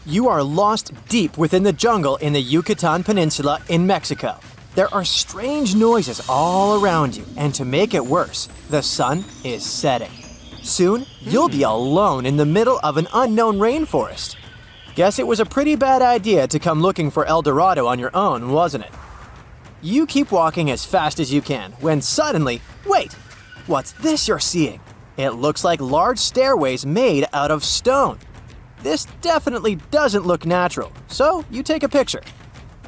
You are lost deep within the jungle in the Yucatan Peninsula in Mexico. There are strange noises all around you, and to make it worse, the sun is setting. Soon, you'll be alone in the middle of an unknown rainforest. Guess it was a pretty bad idea to come looking for El Dorado on your own, wasn't it? You keep walking as fast as you can when suddenly, wait, what's this you're seeing? It looks like large stairways made out of stone. This definitely doesn't look natural, so you take a picture.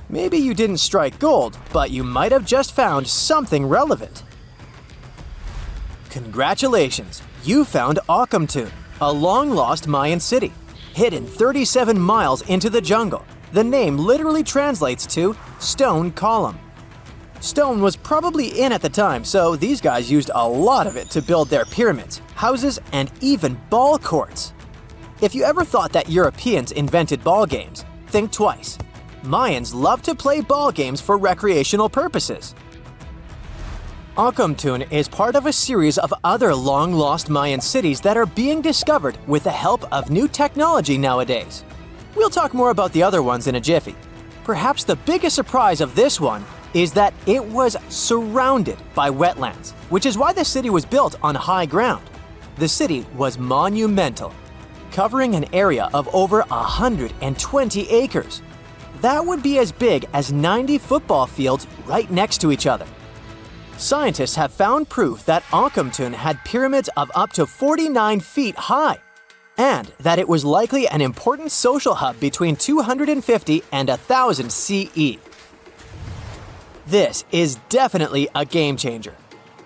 Maybe you didn't strike gold, but you might have just found something relevant. Congratulations, you found Akamtun, a long-lost Mayan city, hidden 37 miles into the jungle. The name literally translates to stone column. Stone was probably in at the time, so these guys used a lot of it to build their pyramids, houses, and even ball courts. If you ever thought that Europeans invented ball games, think twice. Mayans loved to play ball games for recreational purposes. Akamtun is part of a series of other long-lost Mayan cities that are being discovered with the help of new technology nowadays. We'll talk more about the other ones in a jiffy. Perhaps the biggest surprise of this one is that it was surrounded by wetlands, which is why the city was built on high ground. The city was monumental, covering an area of over 120 acres. That would be as big as 90 football fields right next to each other. Scientists have found proof that Akamtun had pyramids of up to 49 feet high, and that it was likely an important social hub between 250 and 1000 CE. This is definitely a game changer.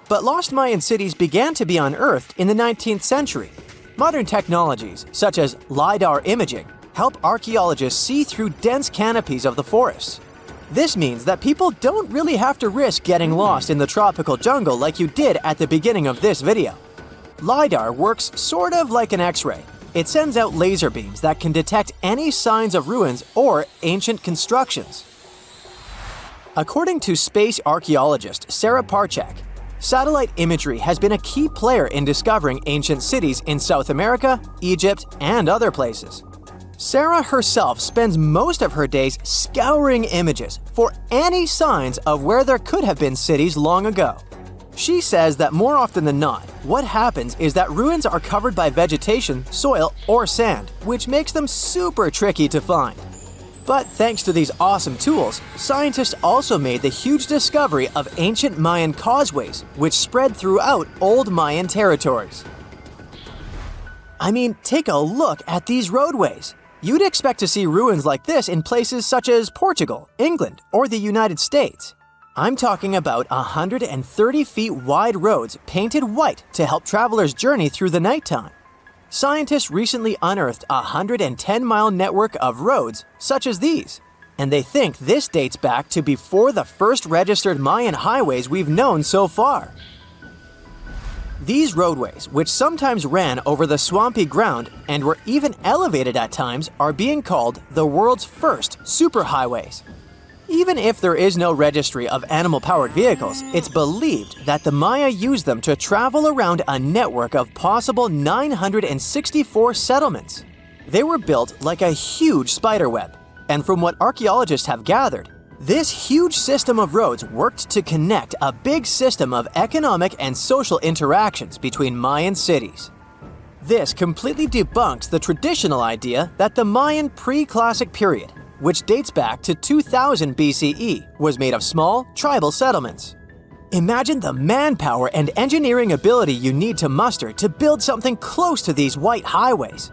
But lost Mayan cities began to be unearthed in the 19th century. Modern technologies, such as LiDAR imaging, help archaeologists see through dense canopies of the forests. This means that people don't really have to risk getting lost in the tropical jungle like you did at the beginning of this video. LiDAR works sort of like an X-ray. It sends out laser beams that can detect any signs of ruins or ancient constructions. According to space archaeologist Sarah Parchak, satellite imagery has been a key player in discovering ancient cities in South America, Egypt, and other places. Sarah herself spends most of her days scouring images for any signs of where there could have been cities long ago. She says that more often than not, what happens is that ruins are covered by vegetation, soil, or sand, which makes them super tricky to find. But thanks to these awesome tools, scientists also made the huge discovery of ancient Mayan causeways, which spread throughout old Mayan territories. I mean, take a look at these roadways. You'd expect to see ruins like this in places such as Portugal, England, or the United States. I'm talking about 130 feet wide roads painted white to help travelers journey through the nighttime. Scientists recently unearthed a 110-mile network of roads such as these, and they think this dates back to before the first registered Mayan highways we've known so far. These roadways, which sometimes ran over the swampy ground and were even elevated at times, are being called the world's first superhighways. Even if there is no registry of animal-powered vehicles, it's believed that the Maya used them to travel around a network of possible 964 settlements. They were built like a huge spiderweb, and from what archaeologists have gathered, this huge system of roads worked to connect a big system of economic and social interactions between Mayan cities. This completely debunks the traditional idea that the Mayan pre-classic period, which dates back to 2000 BCE, was made of small, tribal settlements. Imagine the manpower and engineering ability you need to muster to build something close to these white highways.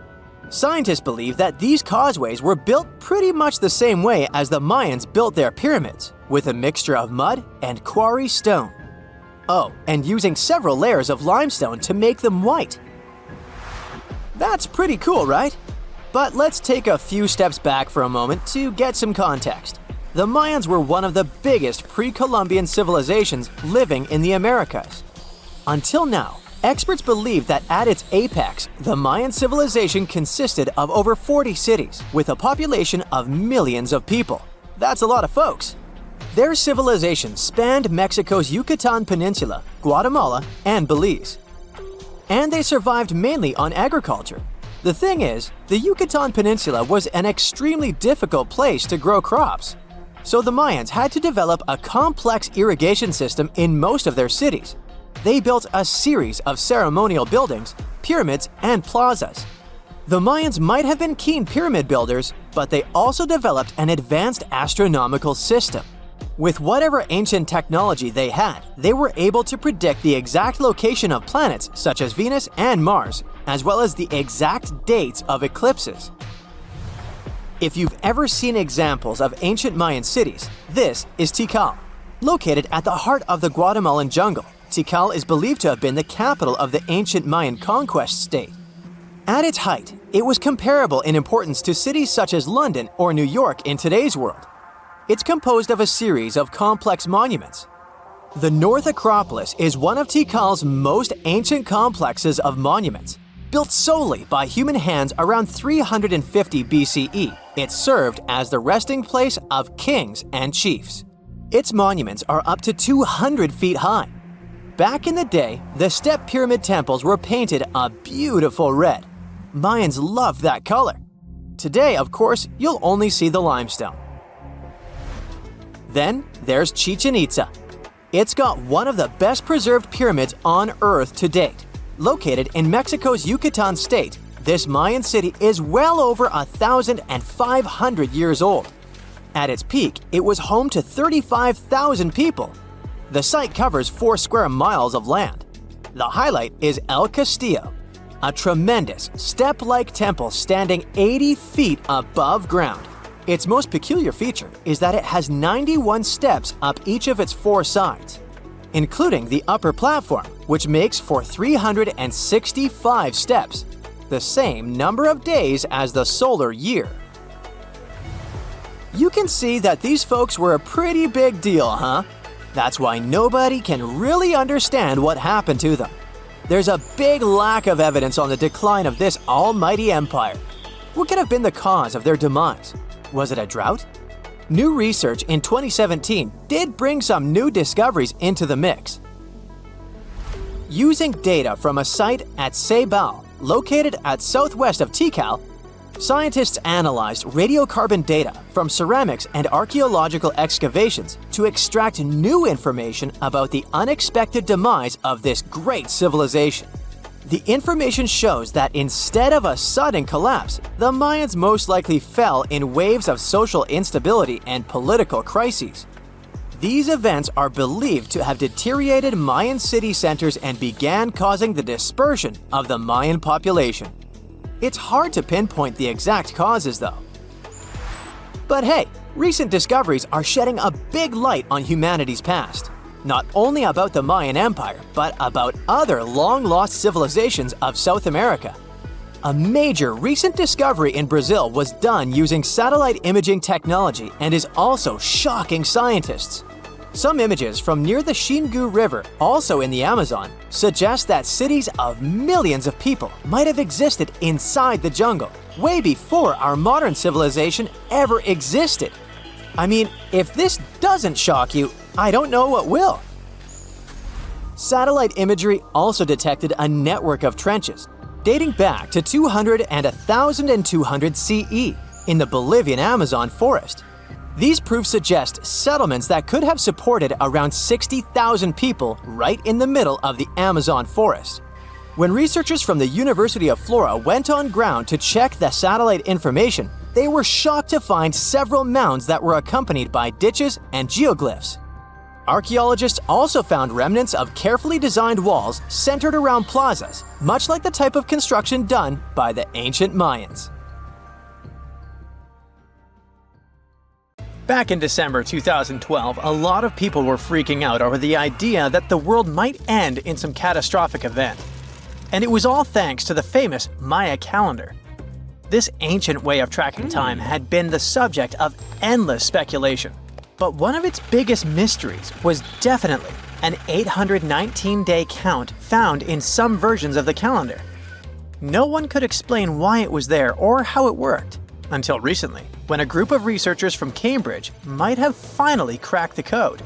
Scientists believe that these causeways were built pretty much the same way as the Mayans built their pyramids, with a mixture of mud and quarry stone. Oh, and using several layers of limestone to make them white. That's pretty cool, right? But let's take a few steps back for a moment to get some context. The Mayans were one of the biggest pre-Columbian civilizations living in the Americas. Until now, experts believe that at its apex, the Mayan civilization consisted of over 40 cities with a population of millions of people. That's a lot of folks. Their civilization spanned Mexico's Yucatan Peninsula, Guatemala, and Belize. And they survived mainly on agriculture. The thing is, the Yucatan Peninsula was an extremely difficult place to grow crops. So the Mayans had to develop a complex irrigation system in most of their cities. They built a series of ceremonial buildings, pyramids, and plazas. The Mayans might have been keen pyramid builders, but they also developed an advanced astronomical system. With whatever ancient technology they had, they were able to predict the exact location of planets such as Venus and Mars, as well as the exact dates of eclipses. If you've ever seen examples of ancient Mayan cities, this is Tikal. Located at the heart of the Guatemalan jungle, Tikal is believed to have been the capital of the ancient Mayan conquest state. At its height, it was comparable in importance to cities such as London or New York in today's world. It's composed of a series of complex monuments. The North Acropolis is one of Tikal's most ancient complexes of monuments. Built solely by human hands around 350 BCE, it served as the resting place of kings and chiefs. Its monuments are up to 200 feet high. Back in the day, the step pyramid temples were painted a beautiful red. Mayans loved that color. Today, of course, you'll only see the limestone. Then there's Chichen Itza. It's got one of the best preserved pyramids on Earth to date. Located in Mexico's Yucatan state, this Mayan city is well over 1,500 years old. At its peak, it was home to 35,000 people. The site covers 4 square miles of land. The highlight is El Castillo, a tremendous step-like temple standing 80 feet above ground. Its most peculiar feature is that it has 91 steps up each of its 4 sides, including the upper platform, which makes for 365 steps, the same number of days as the solar year. You can see that these folks were a pretty big deal, huh? That's why nobody can really understand what happened to them. There's a big lack of evidence on the decline of this almighty empire. What could have been the cause of their demise? Was it a drought? New research in 2017 did bring some new discoveries into the mix. Using data from a site at Ceibal, located at southwest of Tikal, scientists analyzed radiocarbon data from ceramics and archaeological excavations to extract new information about the unexpected demise of this great civilization. The information shows that instead of a sudden collapse, the Mayans most likely fell in waves of social instability and political crises. These events are believed to have deteriorated Mayan city centers and began causing the dispersion of the Mayan population. It's hard to pinpoint the exact causes, though. But hey, recent discoveries are shedding a big light on humanity's past. Not only about the Mayan Empire, but about other long-lost civilizations of South America. A major recent discovery in Brazil was done using satellite imaging technology and is also shocking scientists. Some images from near the Xingu River, also in the Amazon, suggest that cities of millions of people might have existed inside the jungle, way before our modern civilization ever existed. I mean, if this doesn't shock you, I don't know what will. Satellite imagery also detected a network of trenches dating back to 200 and 1200 CE in the Bolivian Amazon forest. These proofs suggest settlements that could have supported around 60,000 people right in the middle of the Amazon forest. When researchers from the University of Florida went on ground to check the satellite information, they were shocked to find several mounds that were accompanied by ditches and geoglyphs. Archaeologists also found remnants of carefully designed walls centered around plazas, much like the type of construction done by the ancient Mayans. Back in December 2012, a lot of people were freaking out over the idea that the world might end in some catastrophic event. And it was all thanks to the famous Maya calendar. This ancient way of tracking time had been the subject of endless speculation. But one of its biggest mysteries was definitely an 819-day count found in some versions of the calendar. No one could explain why it was there or how it worked, until recently, when a group of researchers from Cambridge might have finally cracked the code.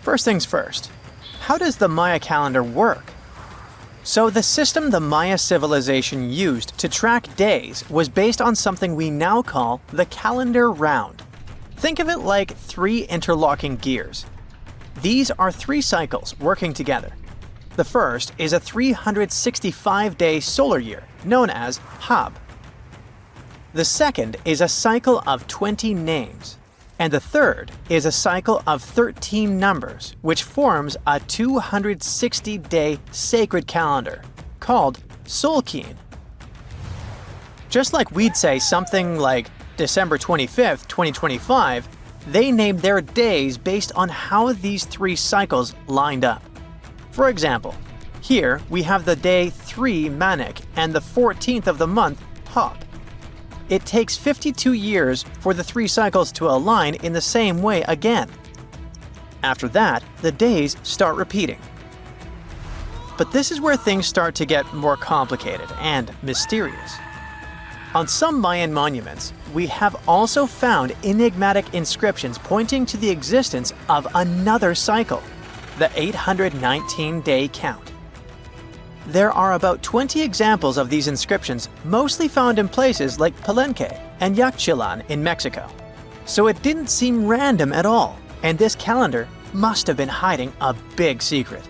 First things first, how does the Maya calendar work? So the system the Maya civilization used to track days was based on something we now call the calendar round. Think of it like 3 interlocking gears. These are 3 cycles working together. The first is a 365-day solar year, known as Hab. The second is a cycle of 20 names. And the third is a cycle of 13 numbers, which forms a 260-day sacred calendar, called Solkeen. Just like we'd say something like December 25th, 2025, they named their days based on how these 3 cycles lined up. For example, here we have the day 3 Manik and the 14th of the month Hop. It takes 52 years for the 3 cycles to align in the same way again. After that, the days start repeating. But this is where things start to get more complicated and mysterious. On some Mayan monuments, we have also found enigmatic inscriptions pointing to the existence of another cycle, the 819-day count. There are about 20 examples of these inscriptions, mostly found in places like Palenque and Yaxchilan in Mexico. So it didn't seem random at all, and this calendar must have been hiding a big secret.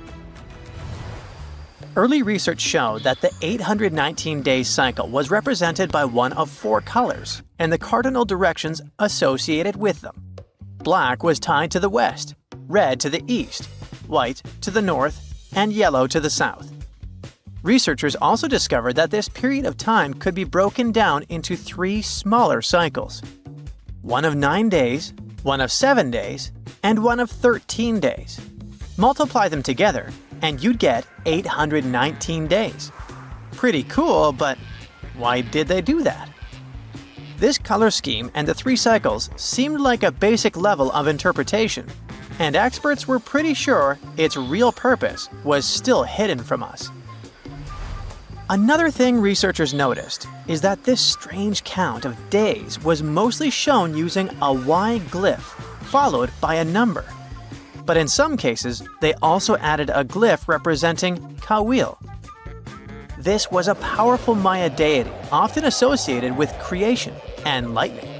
Early research showed that the 819-day cycle was represented by one of 4 colors and the cardinal directions associated with them. Black was tied to the west, red to the east, white to the north, and yellow to the south. Researchers also discovered that this period of time could be broken down into 3 smaller cycles. One of 9 days, one of 7 days, and one of 13 days. Multiply them together, and you'd get 819 days. Pretty cool, but why did they do that? This color scheme and the 3 cycles seemed like a basic level of interpretation, and experts were pretty sure its real purpose was still hidden from us. Another thing researchers noticed is that this strange count of days was mostly shown using a Y glyph, followed by a number. But in some cases, they also added a glyph representing Kawil. This was a powerful Maya deity, often associated with creation and lightning.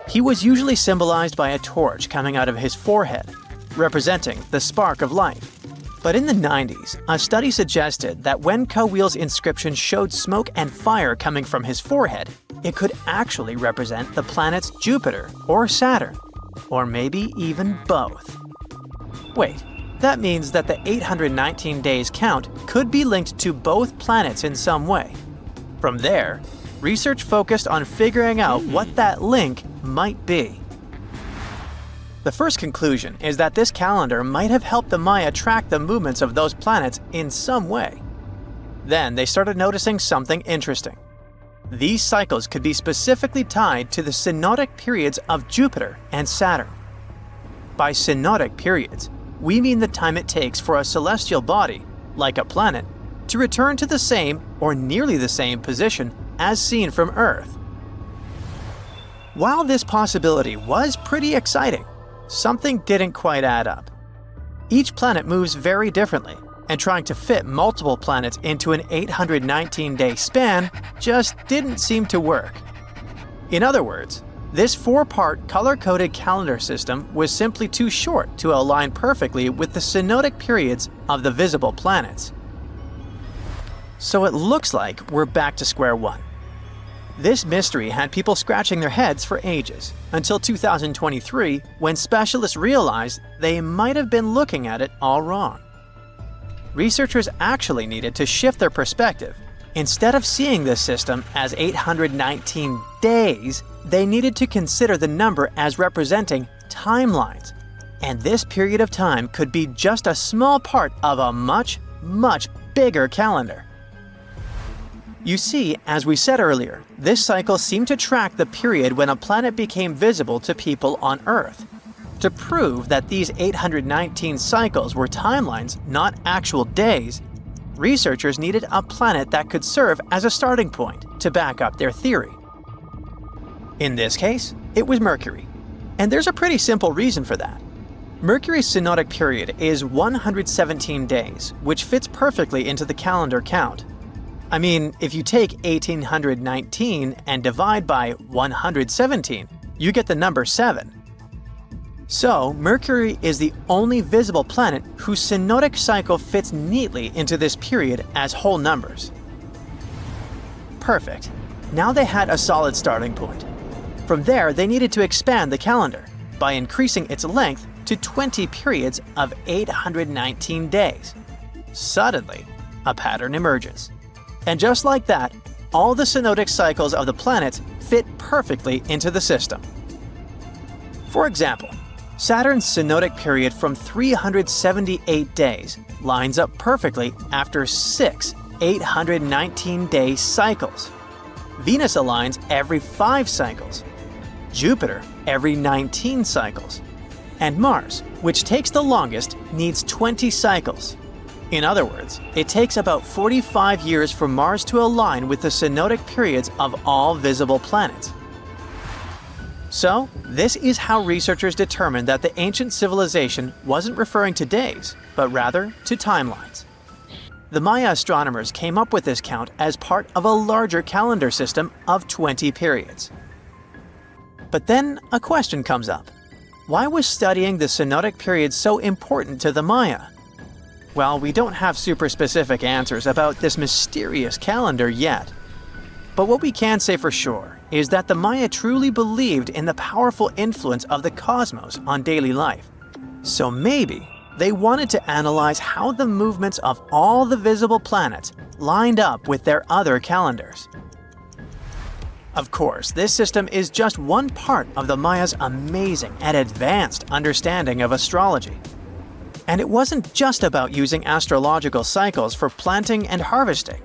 He was usually symbolized by a torch coming out of his forehead, representing the spark of life. But in the 90s, a study suggested that when Kawil's inscription showed smoke and fire coming from his forehead, it could actually represent the planets Jupiter or Saturn, or maybe even both. Wait, that means that the 819 days count could be linked to both planets in some way. From there, research focused on figuring out what that link might be. The first conclusion is that this calendar might have helped the Maya track the movements of those planets in some way. Then they started noticing something interesting. These cycles could be specifically tied to the synodic periods of Jupiter and Saturn. By synodic periods, we mean the time it takes for a celestial body, like a planet, to return to the same or nearly the same position as seen from Earth. While this possibility was pretty exciting, something didn't quite add up. Each planet moves very differently, and trying to fit multiple planets into an 819-day span just didn't seem to work. In other words, this 4-part color-coded calendar system was simply too short to align perfectly with the synodic periods of the visible planets. So it looks like we're back to square one. This mystery had people scratching their heads for ages, until 2023, when specialists realized they might have been looking at it all wrong. Researchers actually needed to shift their perspective. Instead of seeing this system as 819 days, they needed to consider the number as representing timelines. And this period of time could be just a small part of a much, much bigger calendar. You see, as we said earlier, this cycle seemed to track the period when a planet became visible to people on Earth. To prove that these 819 cycles were timelines, not actual days, researchers needed a planet that could serve as a starting point to back up their theory. In this case, it was Mercury. And there's a pretty simple reason for that. Mercury's synodic period is 117 days, which fits perfectly into the calendar count. I mean, if you take 1819 and divide by 117, you get the number 7. So, Mercury is the only visible planet whose synodic cycle fits neatly into this period as whole numbers. Perfect. Now they had a solid starting point. From there, they needed to expand the calendar by increasing its length to 20 periods of 819 days. Suddenly, a pattern emerges. And just like that, all the synodic cycles of the planets fit perfectly into the system. For example, Saturn's synodic period from 378 days lines up perfectly after 6 819-day cycles. Venus aligns every 5 cycles. Jupiter every 19 cycles. And Mars, which takes the longest, needs 20 cycles. In other words, it takes about 45 years for Mars to align with the synodic periods of all visible planets. So, this is how researchers determined that the ancient civilization wasn't referring to days, but rather to timelines. The Maya astronomers came up with this count as part of a larger calendar system of 20 periods. But then a question comes up. Why was studying the synodic period so important to the Maya? Well, we don't have super specific answers about this mysterious calendar yet. But what we can say for sure is that the Maya truly believed in the powerful influence of the cosmos on daily life. So maybe they wanted to analyze how the movements of all the visible planets lined up with their other calendars. Of course, this system is just one part of the Maya's amazing and advanced understanding of astrology. And it wasn't just about using astrological cycles for planting and harvesting.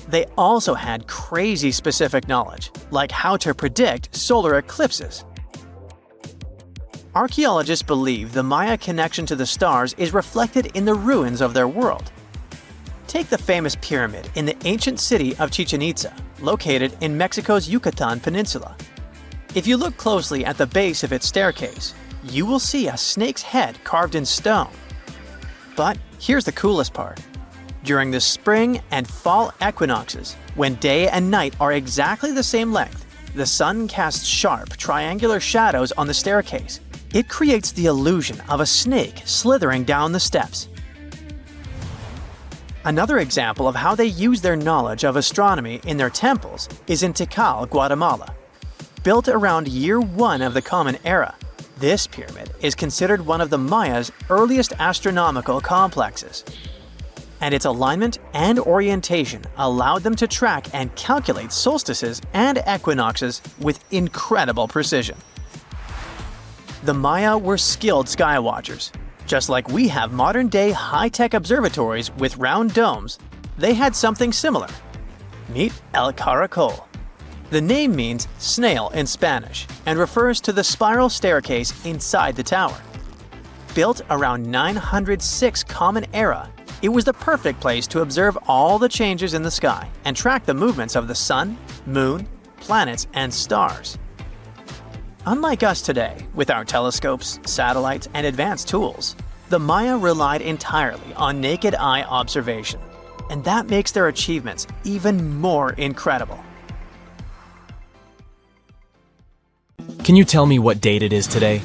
They also had crazy specific knowledge, like how to predict solar eclipses. Archaeologists believe the Maya connection to the stars is reflected in the ruins of their world. Take the famous pyramid in the ancient city of Chichen Itza, located in Mexico's Yucatan Peninsula. If you look closely at the base of its staircase, you will see a snake's head carved in stone. But here's the coolest part. During the spring and fall equinoxes, when day and night are exactly the same length, the sun casts sharp, triangular shadows on the staircase. It creates the illusion of a snake slithering down the steps. Another example of how they use their knowledge of astronomy in their temples is in Tikal, Guatemala. Built around year 1 of the Common Era, this pyramid is considered one of the Maya's earliest astronomical complexes. And its alignment and orientation allowed them to track and calculate solstices and equinoxes with incredible precision. The Maya were skilled skywatchers. Just like we have modern-day high-tech observatories with round domes, they had something similar. Meet El Caracol. The name means snail in Spanish and refers to the spiral staircase inside the tower. Built around 906 Common Era, it was the perfect place to observe all the changes in the sky and track the movements of the sun, moon, planets, and stars. Unlike us today, with our telescopes, satellites, and advanced tools, the Maya relied entirely on naked eye observation, and that makes their achievements even more incredible. Can you tell me what date it is today?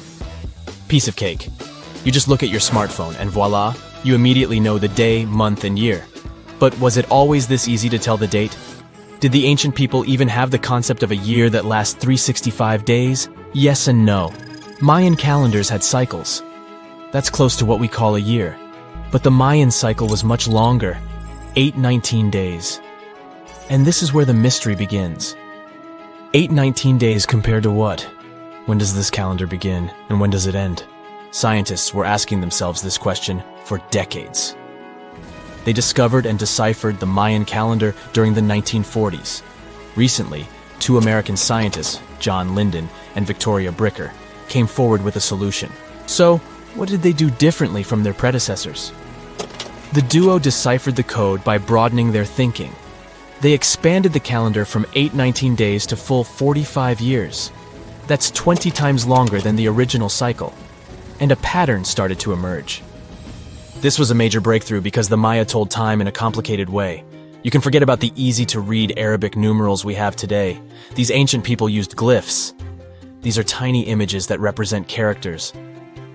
Piece of cake. You just look at your smartphone and voila, you immediately know the day, month, and year. But was it always this easy to tell the date? Did the ancient people even have the concept of a year that lasts 365 days? Yes and no. Mayan calendars had cycles. That's close to what we call a year. But the Mayan cycle was much longer, 819 days. And this is where the mystery begins. 819 days compared to what? When does this calendar begin and when does it end? Scientists were asking themselves this question for decades. They discovered and deciphered the Mayan calendar during the 1940s. Recently, 2 American scientists, John Linden and Victoria Bricker, came forward with a solution. So, what did they do differently from their predecessors? The duo deciphered the code by broadening their thinking. They expanded the calendar from 819 days to full 45 years. That's 20 times longer than the original cycle. and a pattern started to emerge. This was a major breakthrough because the Maya told time in a complicated way. You can forget about the easy-to-read Arabic numerals we have today. These ancient people used glyphs. These are tiny images that represent characters,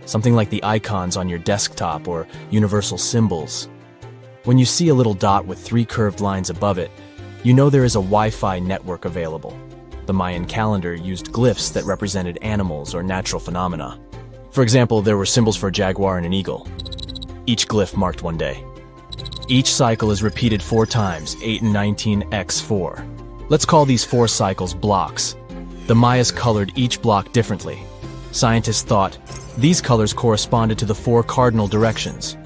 something like the icons on your desktop or universal symbols. When you see a little dot with 3 curved lines above it, you know there is a Wi-Fi network available. The Mayan calendar used glyphs that represented animals or natural phenomena. For example, there were symbols for a jaguar and an eagle. Each glyph marked one day. Each cycle is repeated 4 times, 8 and 19 x 4. Let's call these 4 cycles blocks. The Mayas colored each block differently. Scientists thought these colors corresponded to the 4 cardinal directions.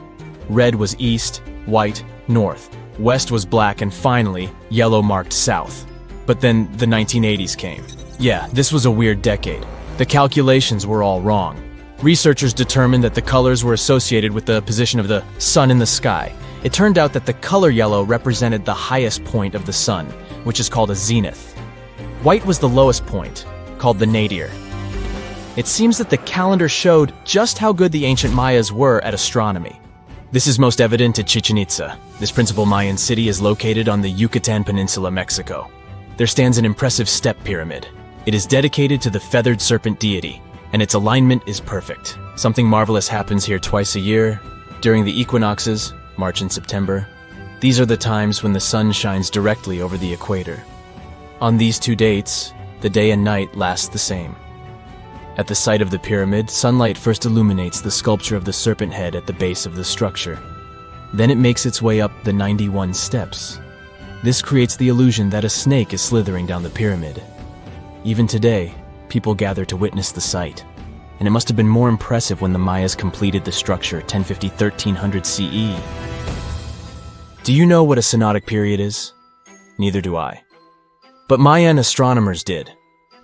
Red was east, white, north. West was black, and finally, yellow marked south. But then the 1980s came. Yeah, this was a weird decade. The calculations were all wrong. Researchers determined that the colors were associated with the position of the sun in the sky. It turned out that the color yellow represented the highest point of the sun, which is called a zenith. White was the lowest point, called the nadir. It seems that the calendar showed just how good the ancient Mayas were at astronomy. This is most evident at Chichen Itza. This principal Mayan city is located on the Yucatan Peninsula, Mexico. There stands an impressive step pyramid. It is dedicated to the feathered serpent deity, and its alignment is perfect. Something marvelous happens here twice a year, during the equinoxes, March and September. These are the times when the sun shines directly over the equator. On these 2 dates, the day and night last the same. At the site of the pyramid, sunlight first illuminates the sculpture of the serpent head at the base of the structure. Then it makes its way up the 91 steps. This creates the illusion that a snake is slithering down the pyramid. Even today, people gather to witness the sight. And it must have been more impressive when the Mayas completed the structure 1050-1300 CE. Do you know what a synodic period is? Neither do I. But Mayan astronomers did.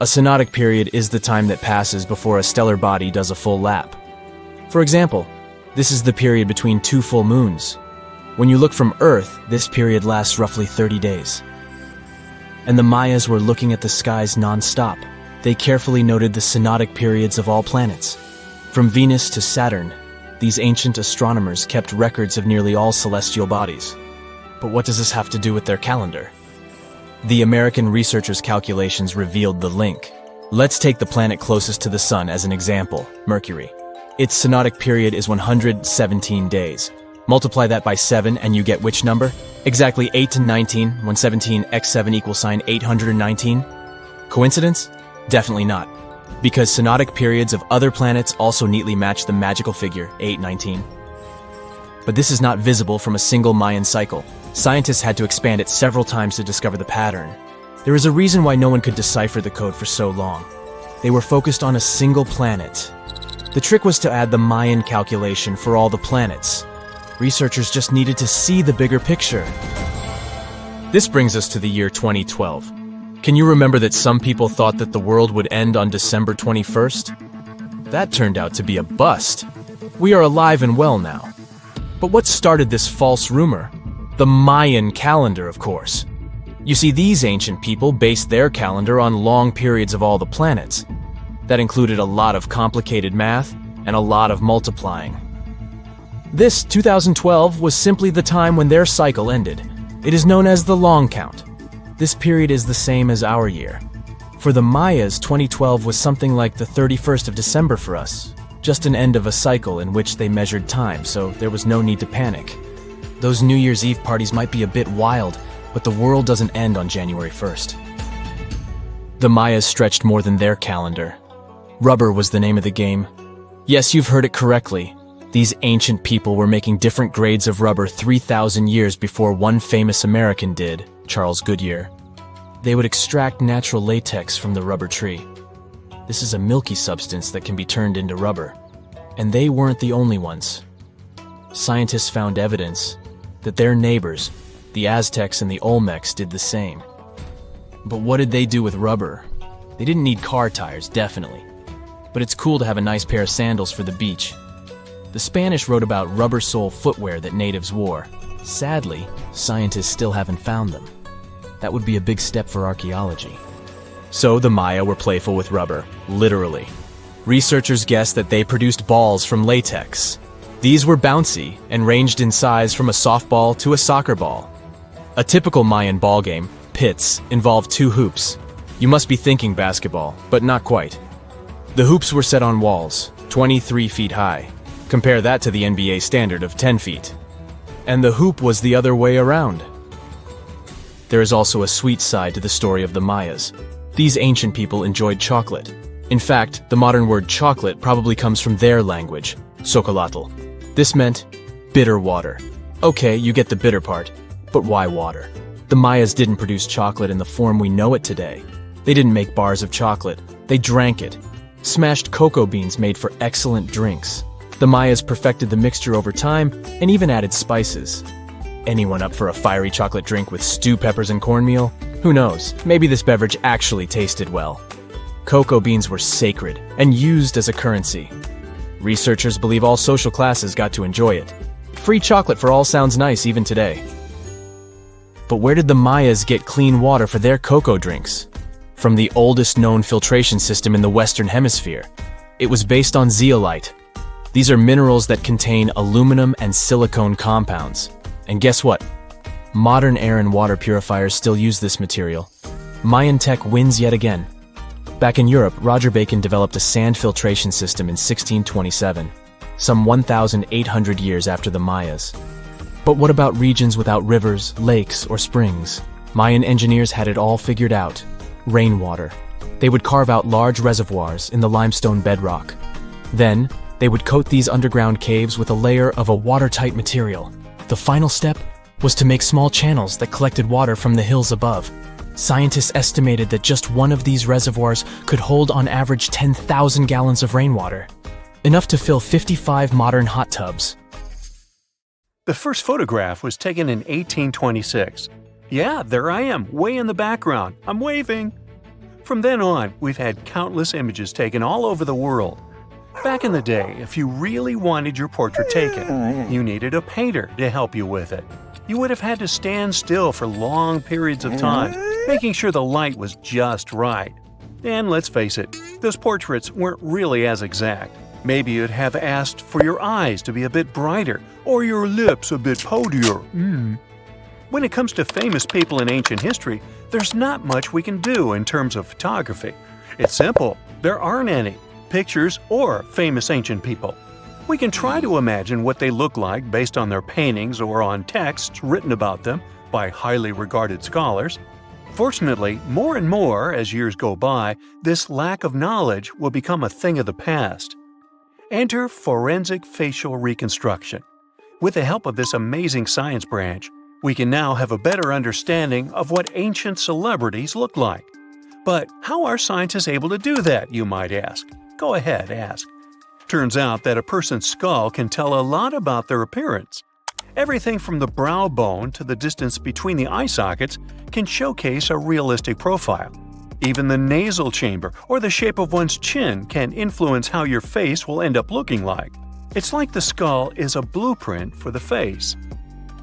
A synodic period is the time that passes before a stellar body does a full lap. For example, this is the period between 2 full moons. When you look from Earth, this period lasts roughly 30 days. And the Mayas were looking at the skies non-stop. They carefully noted the synodic periods of all planets. From Venus to Saturn, these ancient astronomers kept records of nearly all celestial bodies. But what does this have to do with their calendar? The American researchers' calculations revealed the link. Let's take the planet closest to the Sun as an example, Mercury. Its synodic period is 117 days. Multiply that by 7 and you get which number? Exactly 8 to 19, when 17 x 7 equals sign 819. Coincidence? Definitely not. Because synodic periods of other planets also neatly match the magical figure 819. But this is not visible from a single Mayan cycle. Scientists had to expand it several times to discover the pattern. There is a reason why no one could decipher the code for so long. They were focused on a single planet. The trick was to add the Mayan calculation for all the planets. Researchers just needed to see the bigger picture. This brings us to the year 2012. Can you remember that some people thought that the world would end on December 21st? That turned out to be a bust. We are alive and well now. But what started this false rumor? The Mayan calendar, of course. You see, these ancient people based their calendar on long periods of all the planets. That included a lot of complicated math and a lot of multiplying. This 2012 was simply the time when their cycle ended. It is known as the long count. This period is the same as our year. For the Mayas, 2012 was something like the 31st of December for us. Just an end of a cycle in which they measured time, so there was no need to panic. Those New Year's Eve parties might be a bit wild, but the world doesn't end on January 1st. The Mayas stretched more than their calendar. Rubber was the name of the game. Yes, you've heard it correctly. These ancient people were making different grades of rubber 3,000 years before one famous American did, Charles Goodyear. They would extract natural latex from the rubber tree. This is a milky substance that can be turned into rubber. And they weren't the only ones. Scientists found evidence that their neighbors, the Aztecs and the Olmecs, did the same. But what did they do with rubber? They didn't need car tires, definitely. But it's cool to have a nice pair of sandals for the beach. The Spanish wrote about rubber sole footwear that natives wore. Sadly, scientists still haven't found them. That would be a big step for archaeology. So the Maya were playful with rubber, literally. Researchers guess that they produced balls from latex. These were bouncy and ranged in size from a softball to a soccer ball. A typical Mayan ball game, pits, involved 2 hoops. You must be thinking basketball, but not quite. The hoops were set on walls, 23 feet high. Compare that to the NBA standard of 10 feet. And the hoop was the other way around. There is also a sweet side to the story of the Mayas. These ancient people enjoyed chocolate. In fact, the modern word chocolate probably comes from their language, xocolotl. This meant bitter water. Okay, you get the bitter part, but why water? The Mayas didn't produce chocolate in the form we know it today. They didn't make bars of chocolate, they drank it. Smashed cocoa beans made for excellent drinks. The Mayas perfected the mixture over time and even added spices. Anyone up for a fiery chocolate drink with stew peppers and cornmeal? Who knows, maybe this beverage actually tasted well. Cocoa beans were sacred and used as a currency. Researchers believe all social classes got to enjoy it. Free chocolate for all sounds nice even today. But where did the Mayas get clean water for their cocoa drinks? From the oldest known filtration system in the Western Hemisphere. It was based on zeolite. These are minerals that contain aluminum and silicone compounds. And guess what? Modern air and water purifiers still use this material. Mayan tech wins yet again. Back in Europe, Roger Bacon developed a sand filtration system in 1627, some 1,800 years after the Mayas. But what about regions without rivers, lakes, or springs? Mayan engineers had it all figured out. Rainwater. They would carve out large reservoirs in the limestone bedrock. Then, they would coat these underground caves with a layer of a watertight material. The final step was to make small channels that collected water from the hills above. Scientists estimated that just one of these reservoirs could hold on average 10,000 gallons of rainwater, enough to fill 55 modern hot tubs. The first photograph was taken in 1826. Yeah, there I am, way in the background. I'm waving. From then on, we've had countless images taken all over the world. Back in the day, if you really wanted your portrait taken, you needed a painter to help you with it. You would have had to stand still for long periods of time, making sure the light was just right. And let's face it, those portraits weren't really as exact. Maybe you'd have asked for your eyes to be a bit brighter, or your lips a bit poutier. When it comes to famous people in ancient history, there's not much we can do in terms of photography. It's simple, there aren't any pictures or famous ancient people. We can try to imagine what they look like based on their paintings or on texts written about them by highly regarded scholars. Fortunately, more and more as years go by, this lack of knowledge will become a thing of the past. Enter forensic facial reconstruction. With the help of this amazing science branch, we can now have a better understanding of what ancient celebrities look like. But how are scientists able to do that, you might ask? Go ahead, ask. Turns out that a person's skull can tell a lot about their appearance. Everything from the brow bone to the distance between the eye sockets can showcase a realistic profile. Even the nasal chamber or the shape of one's chin can influence how your face will end up looking like. It's like the skull is a blueprint for the face.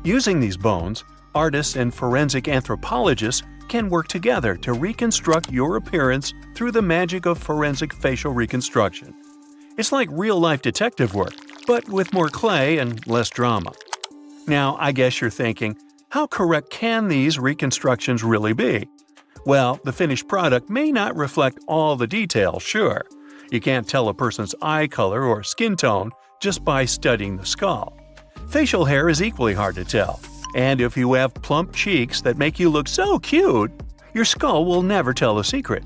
Using these bones, artists and forensic anthropologists can work together to reconstruct your appearance through the magic of forensic facial reconstruction. It's like real-life detective work, but with more clay and less drama. Now, I guess you're thinking, how correct can these reconstructions really be? Well, the finished product may not reflect all the details, sure. You can't tell a person's eye color or skin tone just by studying the skull. Facial hair is equally hard to tell, and if you have plump cheeks that make you look so cute, your skull will never tell the secret.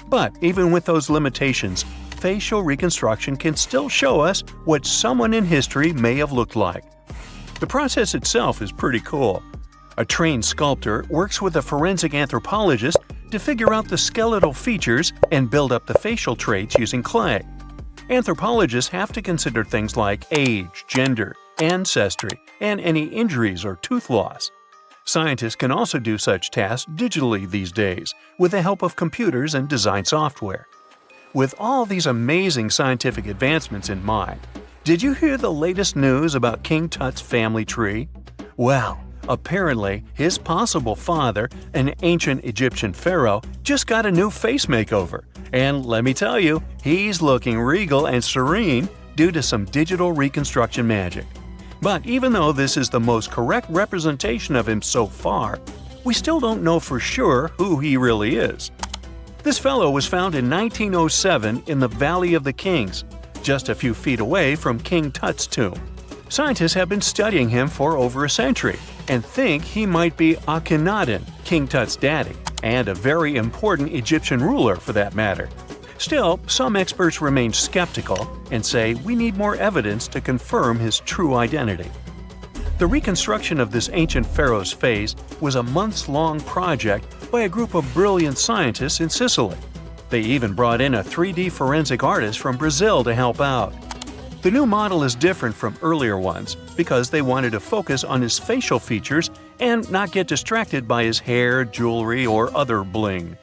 But even with those limitations, facial reconstruction can still show us what someone in history may have looked like. The process itself is pretty cool. A trained sculptor works with a forensic anthropologist to figure out the skeletal features and build up the facial traits using clay. Anthropologists have to consider things like age, gender, ancestry, and any injuries or tooth loss. Scientists can also do such tasks digitally these days with the help of computers and design software. With all these amazing scientific advancements in mind, did you hear the latest news about King Tut's family tree? Well, Apparently, his possible father, an ancient Egyptian pharaoh, just got a new face makeover. And let me tell you, he's looking regal and serene due to some digital reconstruction magic. But even though this is the most correct representation of him so far, we still don't know for sure who he really is. This fellow was found in 1907 in the Valley of the Kings, just a few feet away from King Tut's tomb. Scientists have been studying him for over a century and think he might be Akhenaten, King Tut's daddy, and a very important Egyptian ruler for that matter. Still, some experts remain skeptical and say we need more evidence to confirm his true identity. The reconstruction of this ancient pharaoh's face was a months-long project by a group of brilliant scientists in Sicily. They even brought in a 3D forensic artist from Brazil to help out. The new model is different from earlier ones because they wanted to focus on his facial features and not get distracted by his hair, jewelry, or other bling.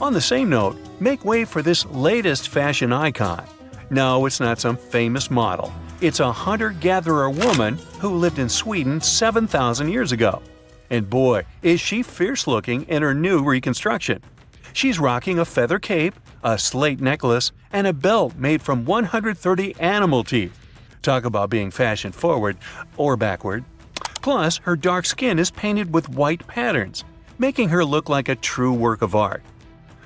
On the same note, make way for this latest fashion icon. No, it's not some famous model. It's a hunter-gatherer woman who lived in Sweden 7,000 years ago. And boy, is she fierce-looking in her new reconstruction. She's rocking a feather cape, a slate necklace, and a belt made from 130 animal teeth. Talk about being fashion-forward or backward. Plus, her dark skin is painted with white patterns, making her look like a true work of art.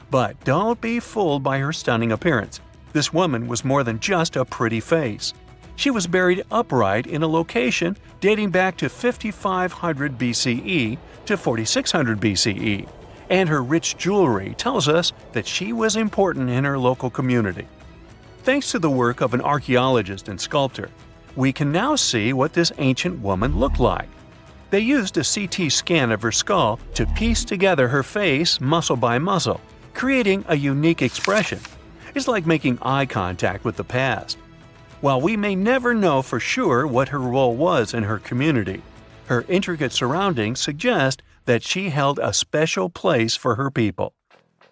But don't be fooled by her stunning appearance. This woman was more than just a pretty face. She was buried upright in a location dating back to 5500 BCE to 4600 BCE, and her rich jewelry tells us that she was important in her local community. Thanks to the work of an archaeologist and sculptor, we can now see what this ancient woman looked like. They used a CT scan of her skull to piece together her face muscle by muscle, creating a unique expression. It's like making eye contact with the past. While we may never know for sure what her role was in her community, her intricate surroundings suggest that she held a special place for her people.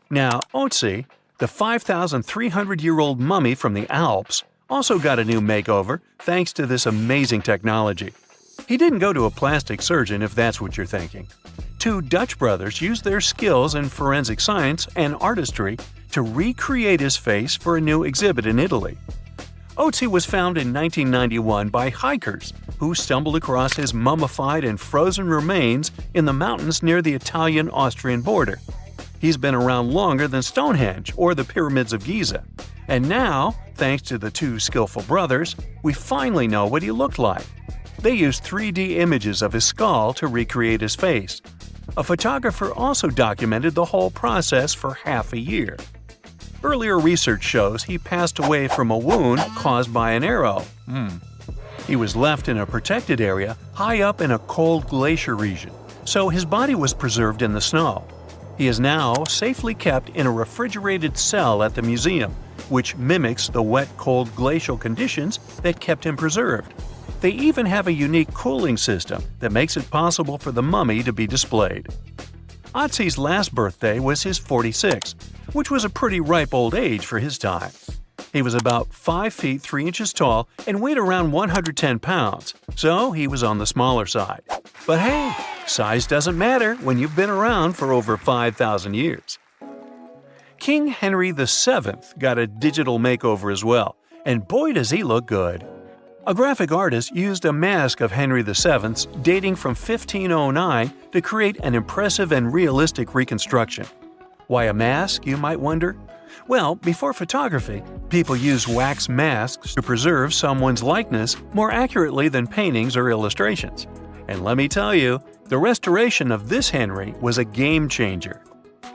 Now, Otzi, the 5,300-year-old mummy from the Alps, also got a new makeover thanks to this amazing technology. He didn't go to a plastic surgeon if that's what you're thinking. Two Dutch brothers used their skills in forensic science and artistry to recreate his face for a new exhibit in Italy. Otzi was found in 1991 by hikers who stumbled across his mummified and frozen remains in the mountains near the Italian-Austrian border. He's been around longer than Stonehenge or the pyramids of Giza. And now, thanks to the two skillful brothers, we finally know what he looked like. They used 3D images of his skull to recreate his face. A photographer also documented the whole process for half a year. Earlier research shows he passed away from a wound caused by an arrow. He was left in a protected area high up in a cold glacier region, so his body was preserved in the snow. He is now safely kept in a refrigerated cell at the museum, which mimics the wet, cold glacial conditions that kept him preserved. They even have a unique cooling system that makes it possible for the mummy to be displayed. Otzi's last birthday was his 46th, which was a pretty ripe old age for his time. He was about 5 feet 3 inches tall and weighed around 110 pounds, so he was on the smaller side. But hey, size doesn't matter when you've been around for over 5,000 years. King Henry VII got a digital makeover as well, and boy does he look good. A graphic artist used a mask of Henry VII's dating from 1509 to create an impressive and realistic reconstruction. Why a mask, you might wonder? Well, before photography, people used wax masks to preserve someone's likeness more accurately than paintings or illustrations. And let me tell you, the restoration of this Henry was a game changer.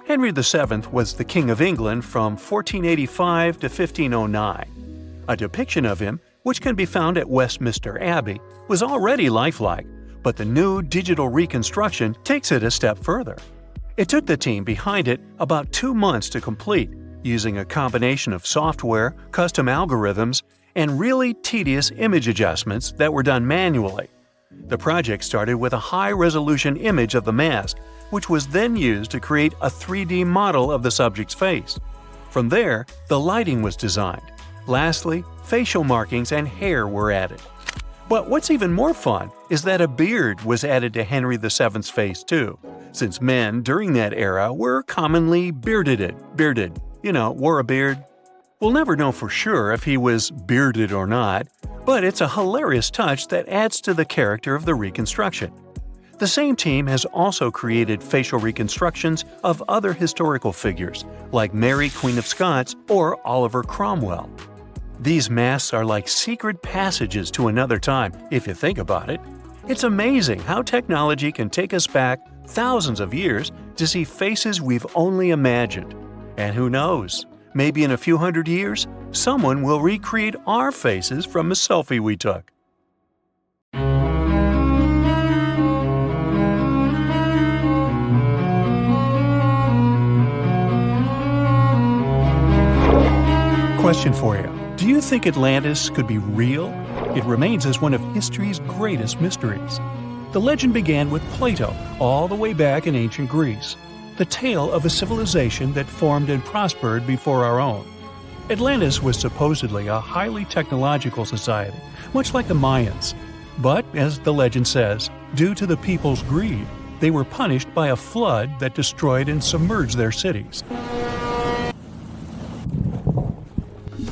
Henry VII was the King of England from 1485 to 1509. A depiction of him, which can be found at Westminster Abbey, was already lifelike, but the new digital reconstruction takes it a step further. It took the team behind it about 2 months to complete, using a combination of software, custom algorithms, and really tedious image adjustments that were done manually. The project started with a high-resolution image of the mask, which was then used to create a 3D model of the subject's face. From there, the lighting was designed. Lastly, facial markings and hair were added. But what's even more fun is that a beard was added to Henry VII's face too, since men during that era were commonly bearded, wore a beard. We'll never know for sure if he was bearded or not, but it's a hilarious touch that adds to the character of the reconstruction. The same team has also created facial reconstructions of other historical figures, like Mary Queen of Scots or Oliver Cromwell. These masks are like secret passages to another time, if you think about it. It's amazing how technology can take us back thousands of years to see faces we've only imagined. And who knows, maybe in a few hundred years, someone will recreate our faces from a selfie we took. Question for you. Do you think Atlantis could be real? It remains as one of history's greatest mysteries. The legend began with Plato, all the way back in ancient Greece. The tale of a civilization that formed and prospered before our own. Atlantis was supposedly a highly technological society, much like the Mayans. But, as the legend says, due to the people's greed, they were punished by a flood that destroyed and submerged their cities.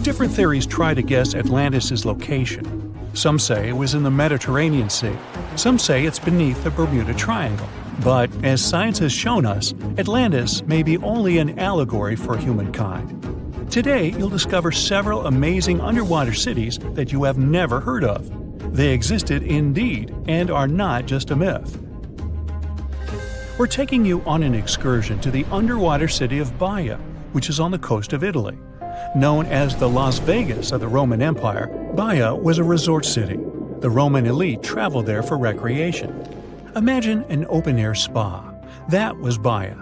Different theories try to guess Atlantis' location. Some say it was in the Mediterranean Sea. Some say it's beneath the Bermuda Triangle. But, as science has shown us, Atlantis may be only an allegory for humankind. Today, you'll discover several amazing underwater cities that you have never heard of. They existed indeed and are not just a myth. We're taking you on an excursion to the underwater city of Baia, which is on the coast of Italy. Known as the Las Vegas of the Roman Empire, Baia was a resort city. The Roman elite traveled there for recreation. Imagine an open-air spa. That was Baia.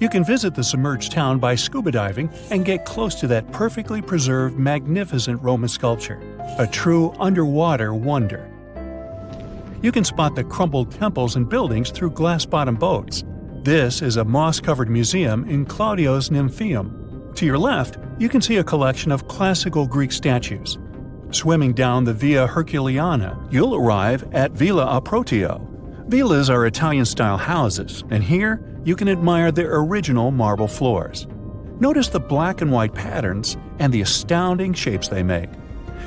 You can visit the submerged town by scuba diving and get close to that perfectly preserved, magnificent Roman sculpture, a true underwater wonder. You can spot the crumbled temples and buildings through glass-bottom boats. This is a moss-covered museum in Claudio's Nymphaeum. To your left, you can see a collection of classical Greek statues. Swimming down the Via Herculeana, you'll arrive at Villa Aprotio. Villas are Italian-style houses, and here you can admire their original marble floors. Notice the black and white patterns and the astounding shapes they make.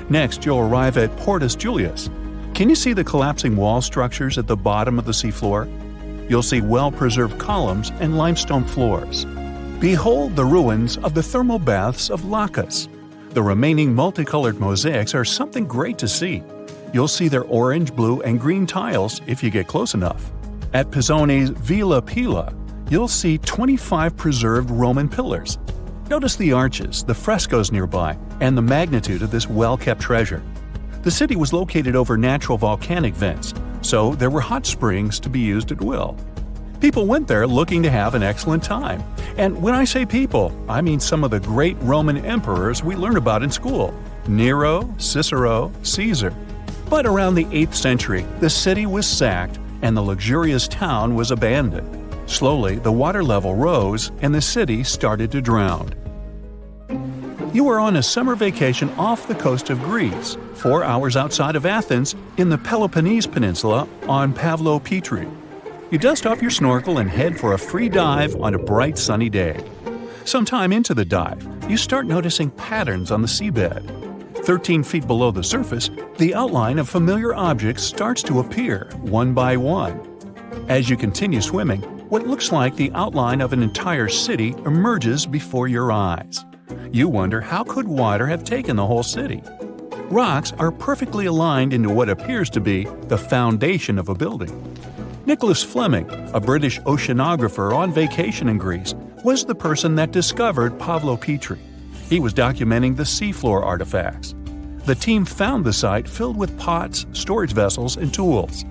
Next, you'll arrive at Portus Julius. Can you see the collapsing wall structures at the bottom of the seafloor? You'll see well-preserved columns and limestone floors. Behold the ruins of the thermal baths of Lacus. The remaining multicolored mosaics are something great to see. You'll see their orange, blue, and green tiles if you get close enough. At Pisoni's Villa Pila, you'll see 25 preserved Roman pillars. Notice the arches, the frescoes nearby, and the magnitude of this well-kept treasure. The city was located over natural volcanic vents, so there were hot springs to be used at will. People went there looking to have an excellent time. And when I say people, I mean some of the great Roman emperors we learn about in school: Nero, Cicero, Caesar. But around the 8th century, the city was sacked and the luxurious town was abandoned. Slowly, the water level rose and the city started to drown. You are on a summer vacation off the coast of Greece, 4 hours outside of Athens, in the Peloponnese Peninsula on Pavlo-Petri. You dust off your snorkel and head for a free dive on a bright sunny day. Sometime into the dive, you start noticing patterns on the seabed. 13 feet below the surface, the outline of familiar objects starts to appear, one by one. As you continue swimming, what looks like the outline of an entire city emerges before your eyes. You wonder, how could water have taken the whole city? Rocks are perfectly aligned into what appears to be the foundation of a building. Nicholas Fleming, a British oceanographer on vacation in Greece, was the person that discovered Pavlo-Petri. He was documenting the seafloor artifacts. The team found the site filled with pots, storage vessels, and tools.